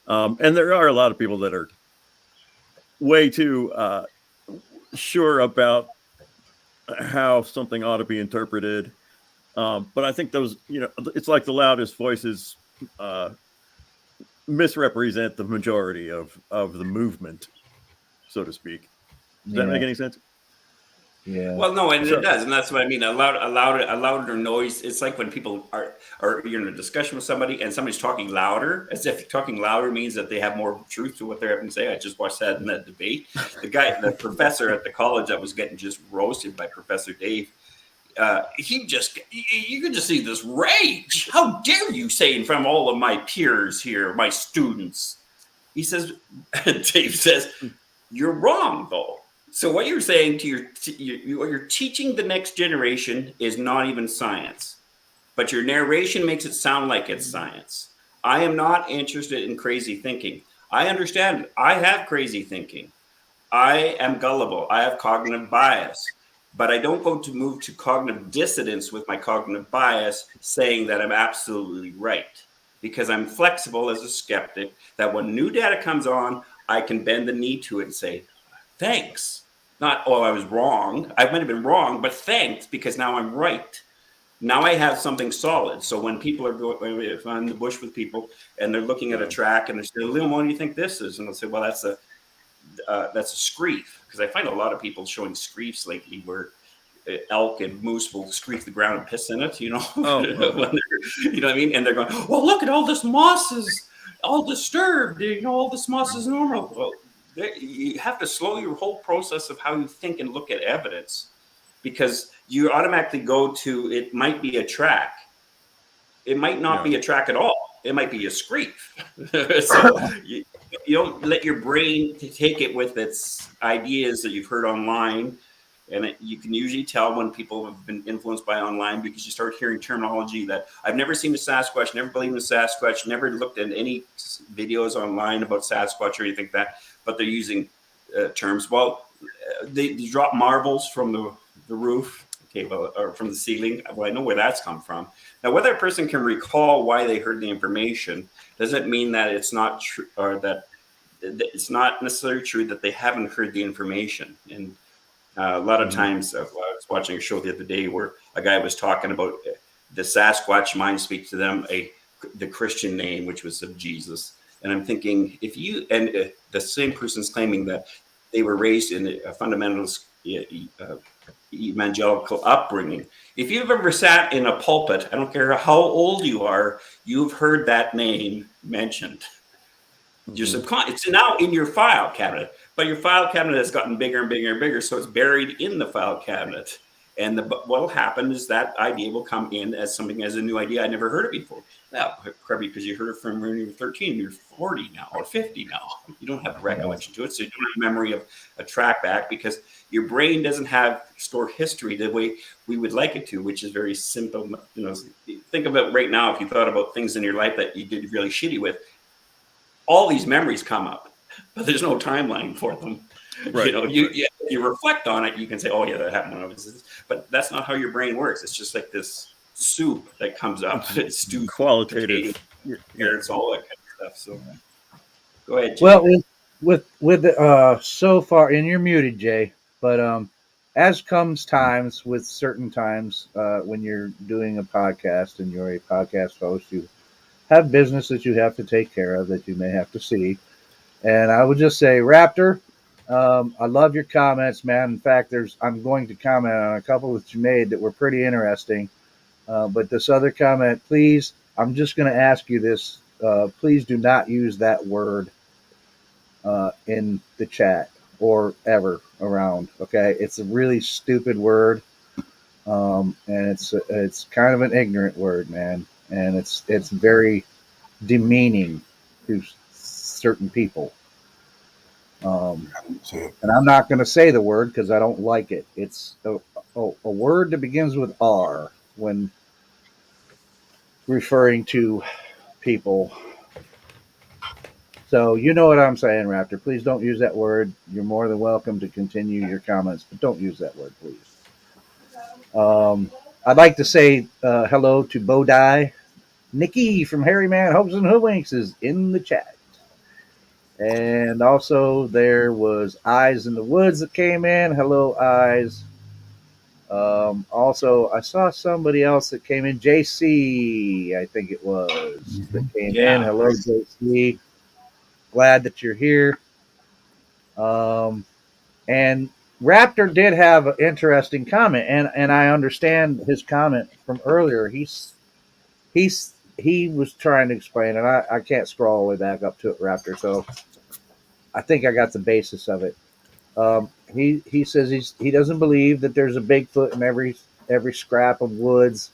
And there are a lot of people that are way too sure about how something ought to be interpreted. But I think those, it's like the loudest voices misrepresent the majority of the movement, so to speak. Does that make any sense? Yeah. Well, no, and it does, and that's what I mean. A louder noise. It's like when people are you're in a discussion with somebody and somebody's talking louder, as if talking louder means that they have more truth to what they're having to say. I just watched that in that debate. The professor at the college that was getting just roasted by Professor Dave. You could just see this rage. How dare you say in front of all of my peers here, my students? He says, Dave says, you're wrong though. So what you're saying what you're teaching the next generation is not even science, but your narration makes it sound like it's science. I am not interested in crazy thinking. I understand. I have crazy thinking. I am gullible. I have cognitive bias, but I don't go to move to cognitive dissonance with my cognitive bias saying that I'm absolutely right, because I'm flexible as a skeptic, that when new data comes on, I can bend the knee to it and say, thanks. Not, oh, I was wrong. I might have been wrong, but thanks, because now I'm right. Now I have something solid. So when people are going, if I'm in the bush with people and they're looking at a track and they're saying, Liam, what do you think this is? And they'll say, well, that's a screef. Because I find a lot of people showing screefs lately where elk and moose will screef the ground and piss in it, you know? Oh. You know what I mean? And they're going, well, look at all this moss is all disturbed. You know, all this moss is normal. Well, you have to slow your whole process of how you think and look at evidence, because you automatically go to, it might be a track. It might not be a track at all. It might be a screef. So you don't let your brain take it with its ideas that you've heard online. And you can usually tell when people have been influenced by online, because you start hearing terminology that I've never seen a Sasquatch, never believed in a Sasquatch, never looked at any videos online about Sasquatch or anything like that, but they're using terms. Well, they drop marbles from the roof, okay, well, or from the ceiling. Well, I know where that's come from. Now, whether a person can recall why they heard the information doesn't mean that it's not true, or that it's not necessarily true that they haven't heard the information. And a lot of times, I was watching a show the other day where a guy was talking about the Sasquatch mind speaks to them the Christian name, which was of Jesus. And I'm thinking, if you, and the same person's claiming that they were raised in a fundamentalist evangelical upbringing. If you've ever sat in a pulpit, I don't care how old you are, you've heard that name mentioned. It's now in your file cabinet, but your file cabinet has gotten bigger and bigger and bigger, so it's buried in the file cabinet. And what will happen is that idea will come in as a new idea. I never heard it before. Now, probably because you heard it from when you were 13, you're 40 now or 50 now. You don't have a recollection to it, so you don't have a memory of a track back, because your brain doesn't have store history the way we would like it to, which is very simple. You know, think about right now, if you thought about things in your life that you did really shitty with, all these memories come up, but there's no timeline for them. Right. You know, you reflect on it, you can say, oh yeah, that happened when I was this. But that's not how your brain works. It's just like this soup that comes up. It's stew, qualitative, carrots, all that kind of stuff. So go ahead, Jay. Well, with so far, and you're muted, Jay, but as comes times with certain times when you're doing a podcast and you're a podcast host, you have business that you have to take care of, that you may have to see. And I would just say, Raptor, I love your comments, man. In fact, I'm going to comment on a couple that you made that were pretty interesting. But this other comment, please, I'm just going to ask you this. Please do not use that word in the chat or ever around. Okay. It's a really stupid word. And it's kind of an ignorant word, man. And it's very demeaning to certain people. And I'm not going to say the word because I don't like it. It's a word that begins with R when referring to people. So you know what I'm saying, Raptor. Please don't use that word. You're more than welcome to continue your comments, but don't use that word, please. I'd like to say hello to Bodai. Nikki from Harry Man Hopes and Hoodwinks is in the chat. And also there was Eyes in the Woods that came in. Hello, Eyes. Also, I saw somebody else that came in. JC, I think it was, that came in. Hello, JC. Glad that you're here. And Raptor did have an interesting comment, and I understand his comment from earlier. He was trying to explain, and I can't scroll all the way back up to it, Raptor. So I think I got the basis of it. He says he doesn't believe that there's a Bigfoot in every scrap of woods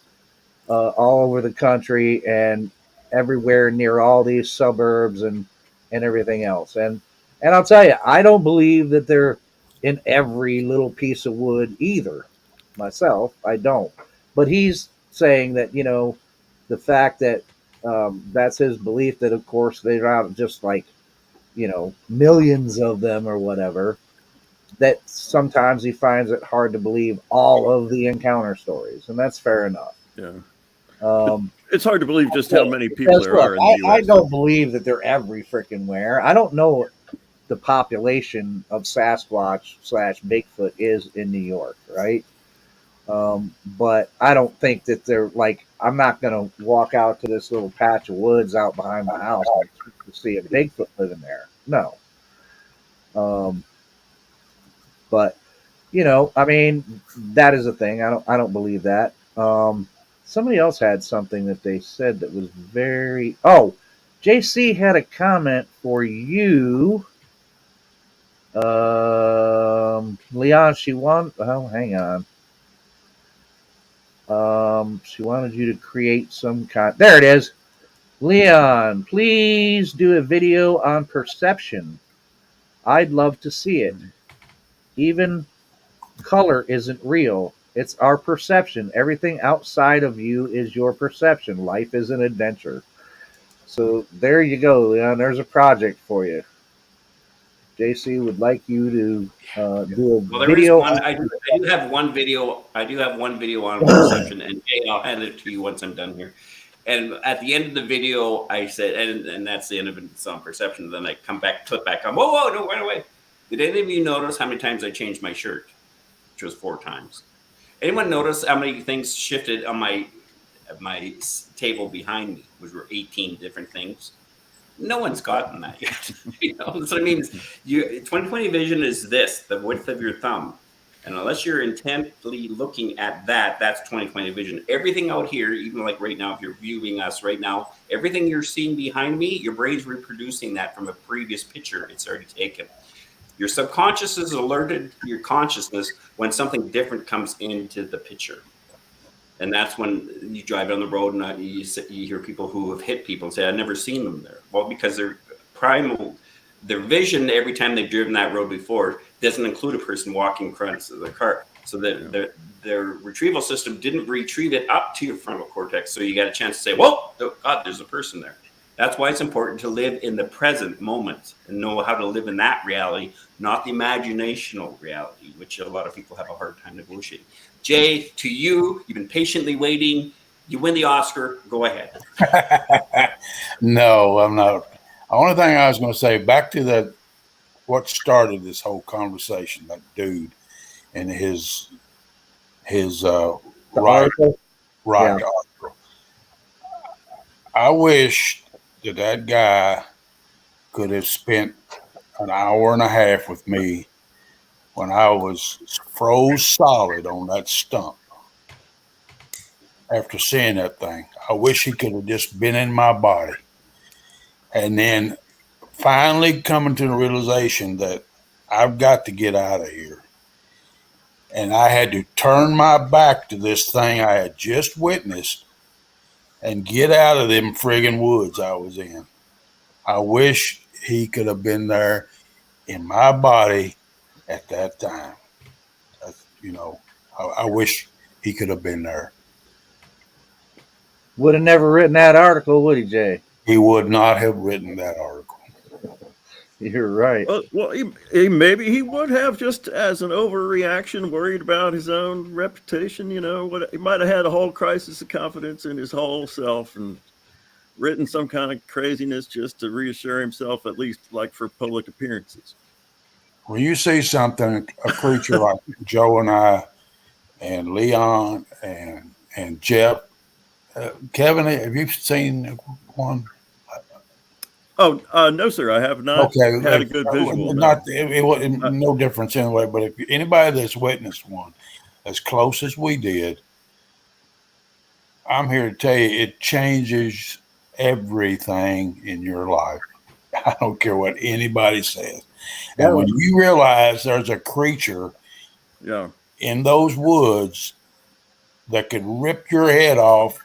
all over the country and everywhere near all these suburbs and everything else. And I'll tell you, I don't believe that they're in every little piece of wood either. Myself, I don't. But he's saying that, the fact that that's his belief, that of course they're not just like, millions of them or whatever, that sometimes he finds it hard to believe all of the encounter stories. And that's fair enough. Yeah. It's hard to believe just how many people there look, are in the U.S. I don't believe that they're every freaking where. I don't know what the population of Sasquatch / Bigfoot is in New York, right? But I don't think that they're like, I'm not going to walk out to this little patch of woods out behind my house to see a Bigfoot living there. No. But, I mean, that is a thing. I don't believe that. Somebody else had something that they said that was very... Oh, JC had a comment for you. Leon, she wanted... Oh, hang on. She wanted you to create some kind... There it is. Leon, please do a video on perception. I'd love to see it. Even color isn't real. It's our perception. Everything outside of you is your perception. Life is an adventure. So there you go, Leon. There's a project for you. JC would like you to do a video. I do have one video. I do have one video on perception, and Jay, I'll hand it to you once I'm done here. And at the end of the video, I said, and that's the end of it. It's on perception. Then I come back, clip back on. Whoa, no, right away. Did any of you notice how many times I changed my shirt? Which was 4 times. Anyone notice how many things shifted on my table behind me, which were 18 different things? No one's gotten that yet. So I mean, 20/20 vision is this, the width of your thumb. And unless you're intently looking at that, that's 20/20 vision. Everything out here, even like right now, if you're viewing us right now, everything you're seeing behind me, your brain's reproducing that from a previous picture it's already taken. Your subconscious is alerted to your consciousness when something different comes into the picture. And that's when you drive down the road and you hear people who have hit people and say, I've never seen them there. Well, because their vision every time they've driven that road before doesn't include a person walking across the car. So that their retrieval system didn't retrieve it up to your frontal cortex. So you got a chance to say, whoa, oh, God, there's a person there. That's why it's important to live in the present moment and know how to live in that reality, not the imaginational reality, which a lot of people have a hard time negotiating. Jay, to you, you've been patiently waiting. You win the Oscar. Go ahead. No, I'm not. The only thing I was going to say, back to what started this whole conversation, that dude and his article. I wish that guy could have spent an hour and a half with me when I was froze solid on that stump after seeing that thing. I wish he could have just been in my body. And then finally coming to the realization that I've got to get out of here. And I had to turn my back to this thing I had just witnessed and get out of them friggin' woods I was in. I wish he could have been there in my body at that time. That's, I wish he could have been there. Would have never written that article, would he, Jay? He would not have written that article. You're right. Well, maybe he would have, just as an overreaction, worried about his own reputation. He might have had a whole crisis of confidence in his whole self and written some kind of craziness just to reassure himself, at least like for public appearances. When you see something, a creature like Joe and I and Leon and Jeff, Kevin, have you seen one? Oh, no, sir. I have not had a good visual. It wasn't no difference anyway. But if anybody that's witnessed one as close as we did, I'm here to tell you, it changes everything in your life. I don't care what anybody says. And when you realize there's a creature in those woods that could rip your head off,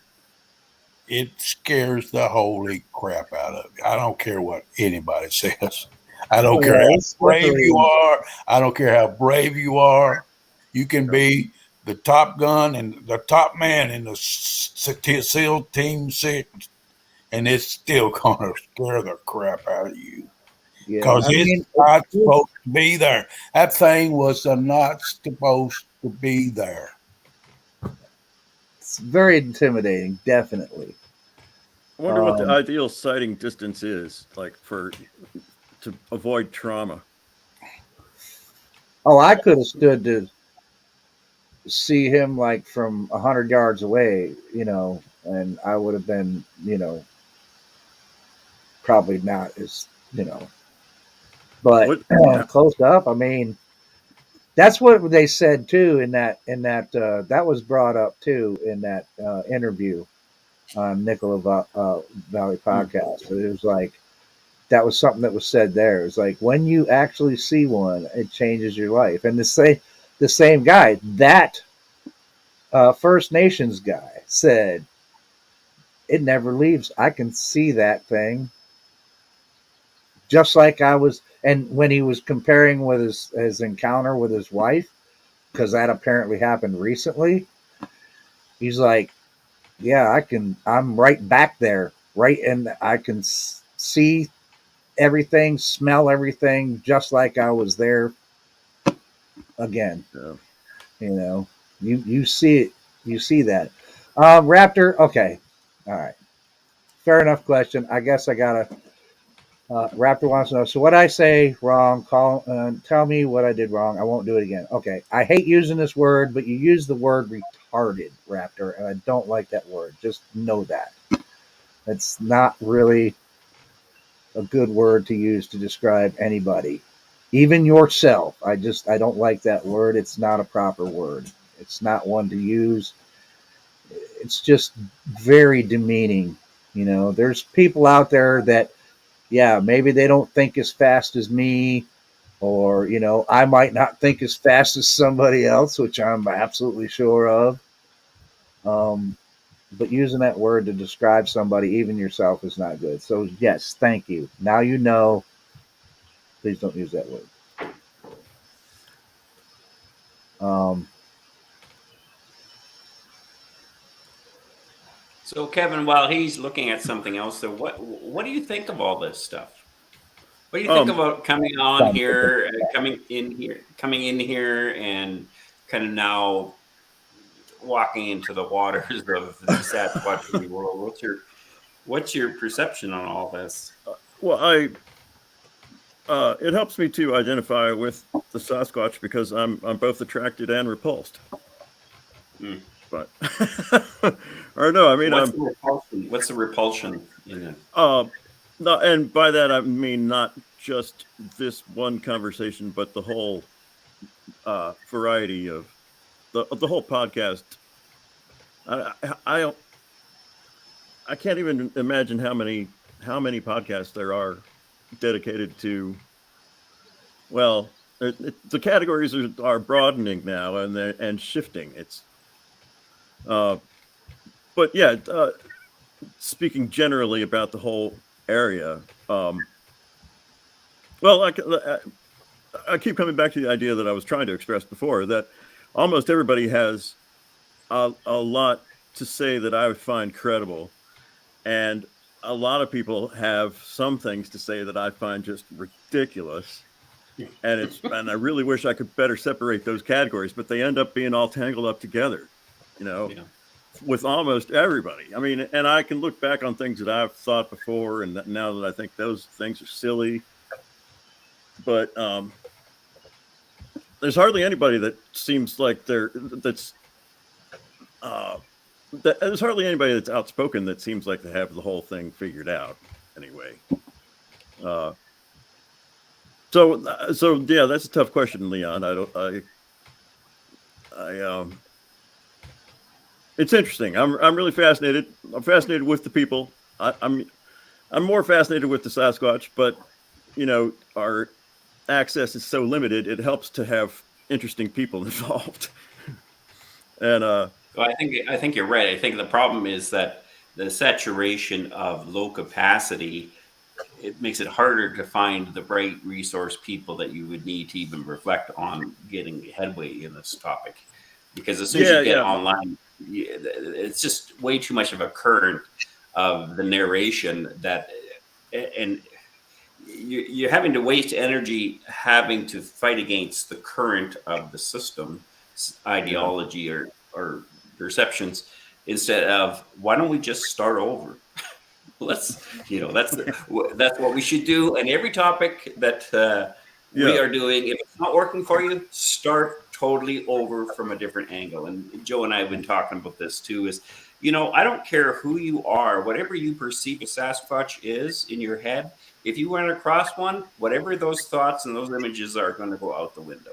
it scares the holy crap out of you. I don't care what anybody says. I don't care how brave you are. I don't care how brave you are. You can be the top gun and the top man in the SEAL Team 6, and it's still going to scare the crap out of you. Because it's not supposed to be there. That thing was not supposed to be there. It's very intimidating, definitely. I wonder what the ideal sighting distance is, like to avoid trauma. Oh, I could have stood to see him like from 100 yards away, and I would have been, probably not as, but close up. I mean, that's what they said too in that that was brought up too in that interview on Nicola Valley podcast. It was like, that was something that was said there. It's like, when you actually see one, it changes your life. And the same guy, that First Nations guy, said, it never leaves. I can see that thing. Just like I was, and when he was comparing with his encounter with his wife, because that apparently happened recently, he's like, yeah, I'm right back there, right, and I can see everything, smell everything, just like I was there again. Yeah. You see it, you see that. Raptor, okay, all right, fair enough question. I guess I gotta. Raptor wants to know. So what I say wrong? Tell me what I did wrong. I won't do it again. Okay, I hate using this word, but you use the word retarded, Raptor, and I don't like that word. Just know that. It's not really a good word to use to describe anybody, even yourself. I don't like that word. It's not a proper word. It's not one to use. It's just very demeaning. There's people out there that, yeah, maybe they don't think as fast as me, or, I might not think as fast as somebody else, which I'm absolutely sure of. But using that word to describe somebody, even yourself, is not good. So, yes, thank you. Now you know. Please don't use that word. So, Kevin, while he's looking at something else, so what do you think of all this stuff? What do you think about coming in here, and kind of now walking into the waters of the Satch Squatch world? What's your perception on all this? Well, it helps me to identify with the Sasquatch because I'm both attracted and repulsed. But or no, I mean, what's the repulsion in it? No, and by that I mean not just this one conversation, but the whole variety of the whole podcast. I can't even imagine how many podcasts there are dedicated to. Well, the categories are broadening now and shifting. It's but yeah, speaking generally about the whole area. Well, I keep coming back to the idea that I was trying to express before, that almost everybody has a lot to say that I would find credible. And a lot of people have some things to say that I find just ridiculous. And I really wish I could better separate those categories, but they end up being all tangled up together, with almost everybody. I mean, and I can look back on things that I've thought before, and now that I think those things are silly, but there's hardly anybody that seems like there's hardly anybody that's outspoken that seems like they have the whole thing figured out anyway. So yeah, that's a tough question, Leon. It's interesting. I'm really fascinated. I'm fascinated with the people. I'm more fascinated with the Sasquatch, but our access is so limited. It helps to have interesting people involved. And well, I think you're right. I think the problem is that the saturation of low capacity, it makes it harder to find the right resource people that you would need to even reflect on getting headway in this topic. Because as soon as you get online, it's just way too much of a current of the narration and you're having to waste energy having to fight against the current of the system ideology or perceptions, instead of, why don't we just start over? That's what we should do. And every topic that we are doing, if it's not working for you, start totally over from a different angle. And Joe and I have been talking about this too, is, I don't care who you are, whatever you perceive a Sasquatch is in your head, if you run across one, whatever those thoughts and those images are going to go out the window,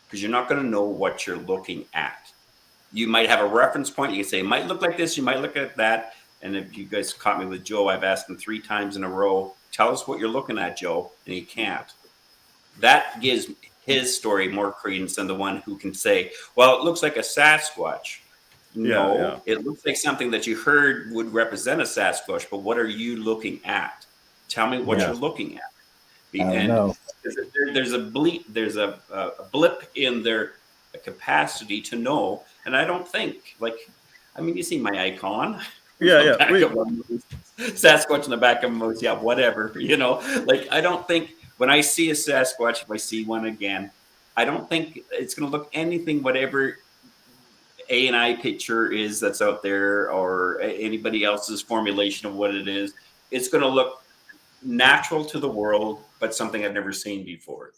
because you're not going to know what you're looking at. You might have a reference point. You can say, it might look like this, you might look at that. And if you guys caught me with Joe, I've asked him 3 times in a row, tell us what you're looking at, Joe, and he can't. That gives his story more credence than the one who can say, well, it looks like a Sasquatch. No, it looks like something that you heard would represent a Sasquatch, but what are you looking at? Tell me what you're looking at. And there's a blip in their capacity to know. And I don't think, you see my icon. Sasquatch in the back of moose, whatever, I don't think when I see a Sasquatch, if I see one again, I don't think it's going to look anything whatever A&I picture is that's out there, or anybody else's formulation of what it is. It's going to look natural to the world, but something I've never seen before.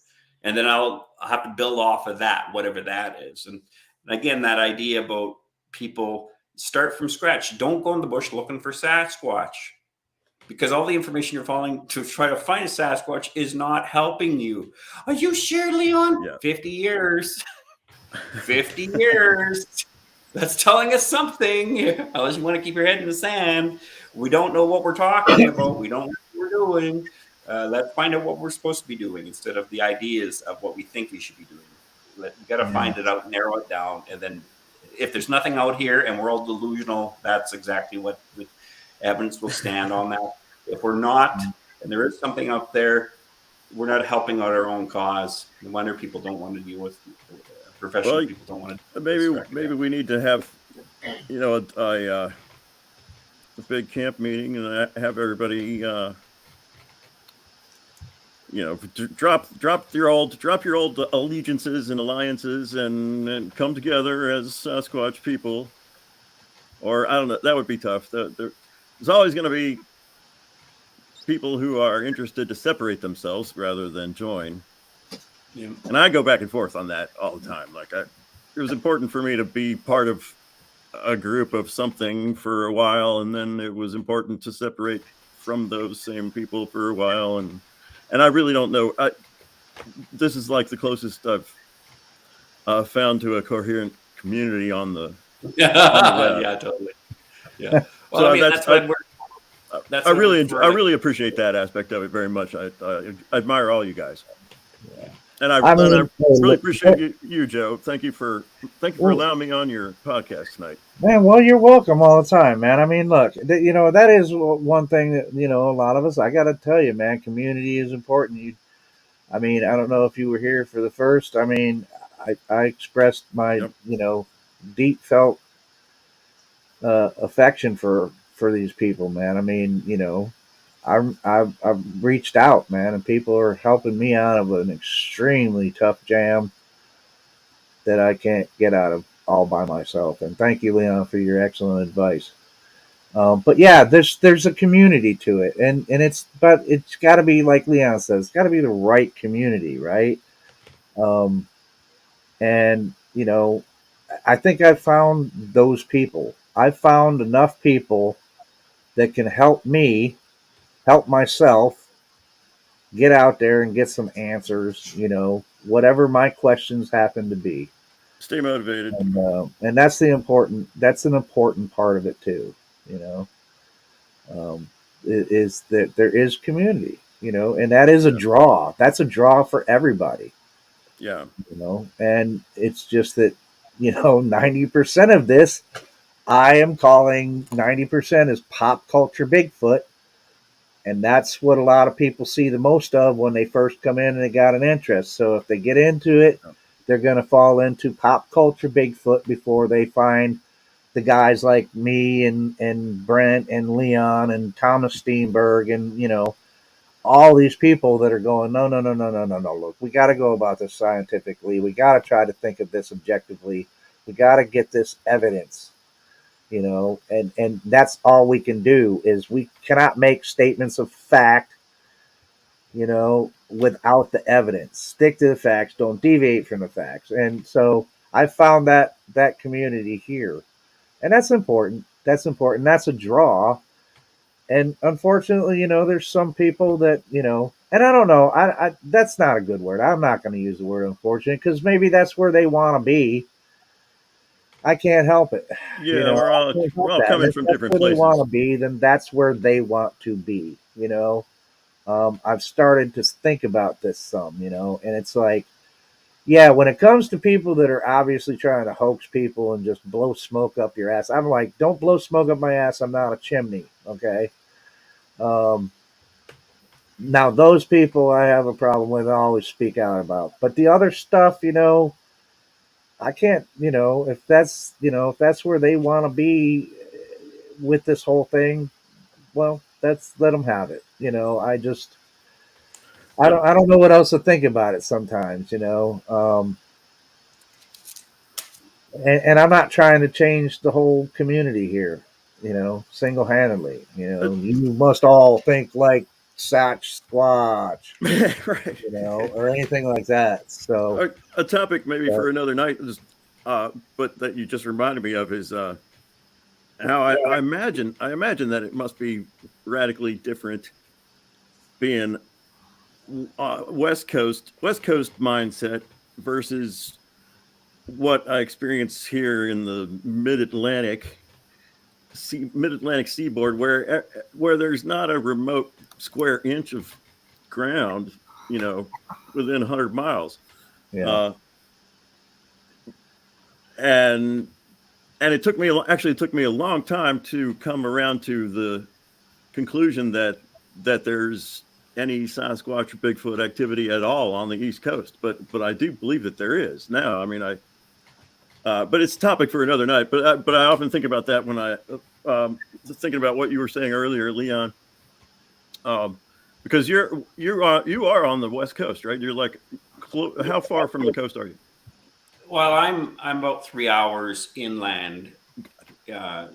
And then I'll have to build off of that, whatever that is. And again, that idea about people start from scratch. Don't go in the bush looking for Sasquatch, because all the information you're following to try to find a Sasquatch is not helping you. Are you sure, Leon? 50 years. 50 years. That's telling us something. Unless you want to keep your head in the sand. We don't know what we're talking about. We don't know what we're doing. Let's find out what we're supposed to be doing instead of the ideas of what we think we should be doing. We got to find it out, narrow it down, and then if there's nothing out here and we're all delusional, that's exactly what evidence will stand on that. If we're not, and there is something out there, we're not helping out our own cause. No wonder people don't want to deal with professional people. Don't want to. Maybe we need to have, a big camp meeting and have everybody, drop your old allegiances and alliances and come together as Sasquatch people. Or I don't know, that would be tough. There's always going to be people who are interested to separate themselves rather than join. Yeah. And I go back and forth on that all the time. It was important for me to be part of a group of something for a while, and then it was important to separate from those same people for a while. And I really don't know. This is like the closest I've found to a coherent community on the web. Yeah, totally. Yeah. Well, I really appreciate that aspect of it very much. I admire all you guys. Yeah. And I really appreciate you, Joe. Thank you for allowing me on your podcast tonight. Man, well, you're welcome all the time, man. I mean, look, that is one thing that, a lot of us, I got to tell you, man, community is important. I mean, I don't know if you were here for the first. I mean, I expressed my, Yep. deep felt affection for these people, man. I mean, I've reached out, man, and people are helping me out of an extremely tough jam that I can't get out of all by myself. And thank you, Leon, for your excellent advice. But yeah, there's a community to it, and it's got to be like Leon says, it's got to be the right community, right? Um, and I think I've found those people. I've found enough people that can help me help myself get out there and get some answers. Whatever my questions happen to be. Stay motivated. And that's an important part of it too. You know, is that there is community. And that is a draw. That's a draw for everybody. Yeah. And it's just that 90% of this I am calling 90% is pop culture Bigfoot. And that's what a lot of people see the most of when they first come in and they got an interest. So if they get into it, they're going to fall into pop culture Bigfoot before they find the guys like me and Brent and Leon and Thomas Steenberg and, all these people that are going, no. Look, we got to go about this scientifically. We got to try to think of this objectively. We got to get this evidence. And that's all we can do is we cannot make statements of fact, without the evidence. Stick to the facts, don't deviate from the facts. And so I found that community here. And that's important. That's important. That's a draw. And unfortunately, there's some people that, and I don't know, I that's not a good word. I'm not going to use the word unfortunate because maybe that's where they want to be. I can't help it. Yeah, we're all coming from different places. Where they want to places. be, then that's where they want to be. I've started to think about this some, and it's like, yeah, when it comes to people that are obviously trying to hoax people and just blow smoke up your ass, I'm like, don't blow smoke up my ass. I'm not a chimney. Okay. Now those people I have a problem with. I always speak out about, but the other stuff, I can't, if that's where they want to be with this whole thing, well, let them have it. I don't know what else to think about it sometimes, and I'm not trying to change the whole community here, single handedly. You must all think like Satch Squatch, Right. or anything like that. So a topic maybe for another night is, but that you just reminded me of is how I imagine that it must be radically different being West Coast mindset versus what I experience here in the mid-Atlantic seaboard, where there's not a remote square inch of ground, within 100 miles. yeah. And it took me a long time to come around to the conclusion that there's any Sasquatch or Bigfoot activity at all on the East Coast, but I do believe that there is now. I mean, but it's a topic for another night. But I often think about that when I thinking about what you were saying earlier, Leon. Because you are on the West Coast, right? You're like, how far from the coast are you? Well, I'm about 3 hours inland.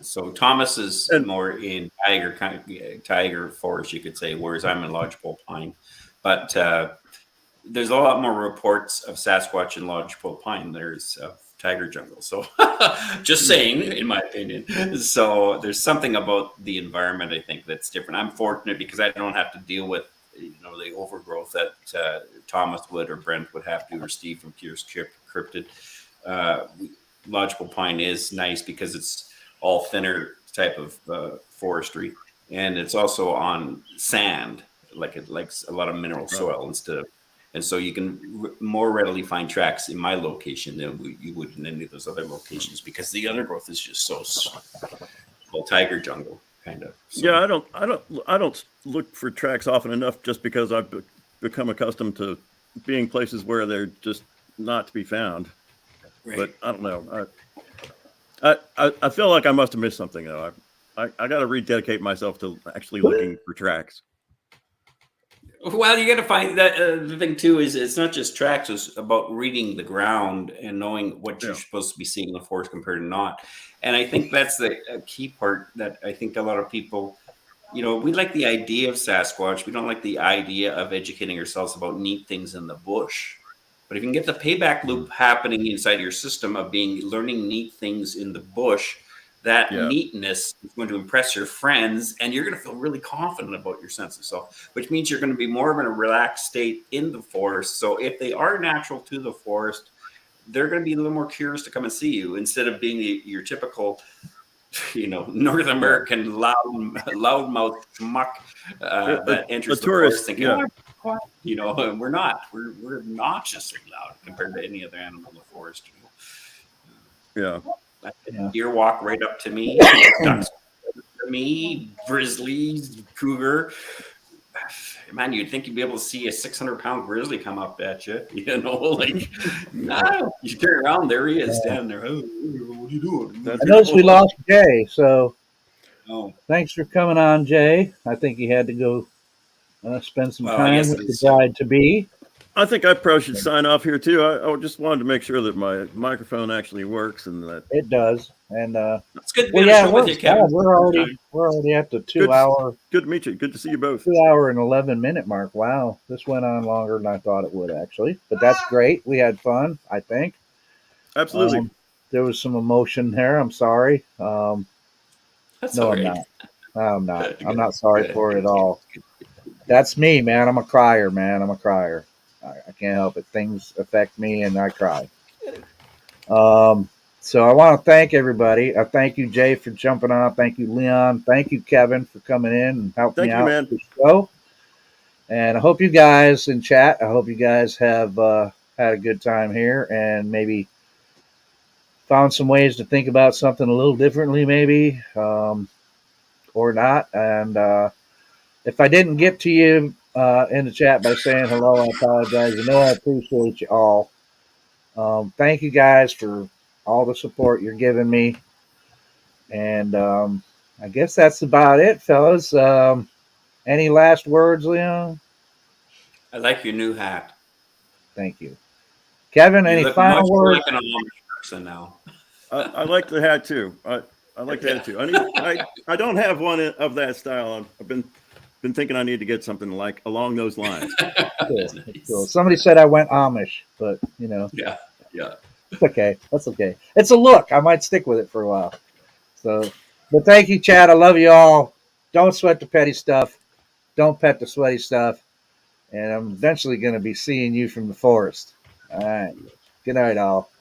So Thomas is more in tiger forest, you could say, whereas I'm in lodgepole pine. But there's a lot more reports of Sasquatch in lodgepole pine. There's tiger jungle. So just saying, in my opinion. So there's something about the environment, I think, that's different. I'm fortunate because I don't have to deal with the overgrowth that Thomas would or Brent would have to, or Steve from Pierce Cryptid. Lodgepole pine is nice because it's all thinner type of forestry, and it's also on sand, like it likes a lot of mineral soil and so you can more readily find tracks in my location than you would in any of those other locations because the undergrowth is just so well, tiger jungle kind of. So. Yeah, I don't look for tracks often enough just because I've become accustomed to being places where they're just not to be found. Right. But I don't know. I feel like I must have missed something though. I got to rededicate myself to actually looking for tracks. Well, you got to find that the thing too is it's not just tracks; it's about reading the ground and knowing what you're supposed to be seeing in the forest compared to not. And I think that's the key part that I think a lot of people, we like the idea of Sasquatch. We don't like the idea of educating ourselves about neat things in the bush. But if you can get the payback loop happening inside your system of learning neat things in the bush, that neatness is going to impress your friends, and you're going to feel really confident about your sense of self, which means you're going to be more in a relaxed state in the forest. So if they are natural to the forest, they're going to be a little more curious to come and see you instead of being your typical, North American loudmouth schmuck that enters the forest thinking, we're not. We're obnoxiously loud compared to any other animal in the forest. Deer walk right up to me, ducks to me, grizzlies, cougar. Man, you'd think you'd be able to see a 600-pound grizzly come up at you. No. You turn around, there he is, standing there. Oh, what are you doing? I noticed we lost Jay, so thanks for coming on, Jay. I think he had to go spend some time with the bride-to-be. I think I probably should sign off here too. I just wanted to make sure that my microphone actually works and that it does. And it's good. We're already at the 2 hour. Good to meet you. Good to see you both. 2 hour and 11-minute mark. Wow, this went on longer than I thought it would actually, but that's great. We had fun. I think. Absolutely. There was some emotion there. I'm sorry. That's no, right. I'm not. I'm not sorry for it at all. That's me, man. I'm a crier, man. I'm a crier. I can't help it. Things affect me, and I cry. So I want to thank everybody. I thank you, Jay, for jumping on. Thank you, Leon. Thank you, Kevin, for coming in and helping me out with the show. And I hope you guys in chat, I hope you guys have had a good time here and maybe found some ways to think about something a little differently, maybe, or not. And if I didn't get to you in the chat by saying hello, I apologize. I appreciate you all. Thank you guys for all the support you're giving me. And I guess that's about it, fellas. Any last words, Leon? I like your new hat. Thank you. Kevin, any final words? Like an Amish person now. I like the hat too. I like the hat too. I don't have one of that style. I've been thinking I need to get something like along those lines. Cool. Somebody said I went Amish, but Yeah. It's okay. That's okay. It's a look. I might stick with it for a while. So, but thank you, Chad. I love you all. Don't sweat the petty stuff. Don't pet the sweaty stuff. And I'm eventually going to be seeing you from the forest. All right. Good night, all.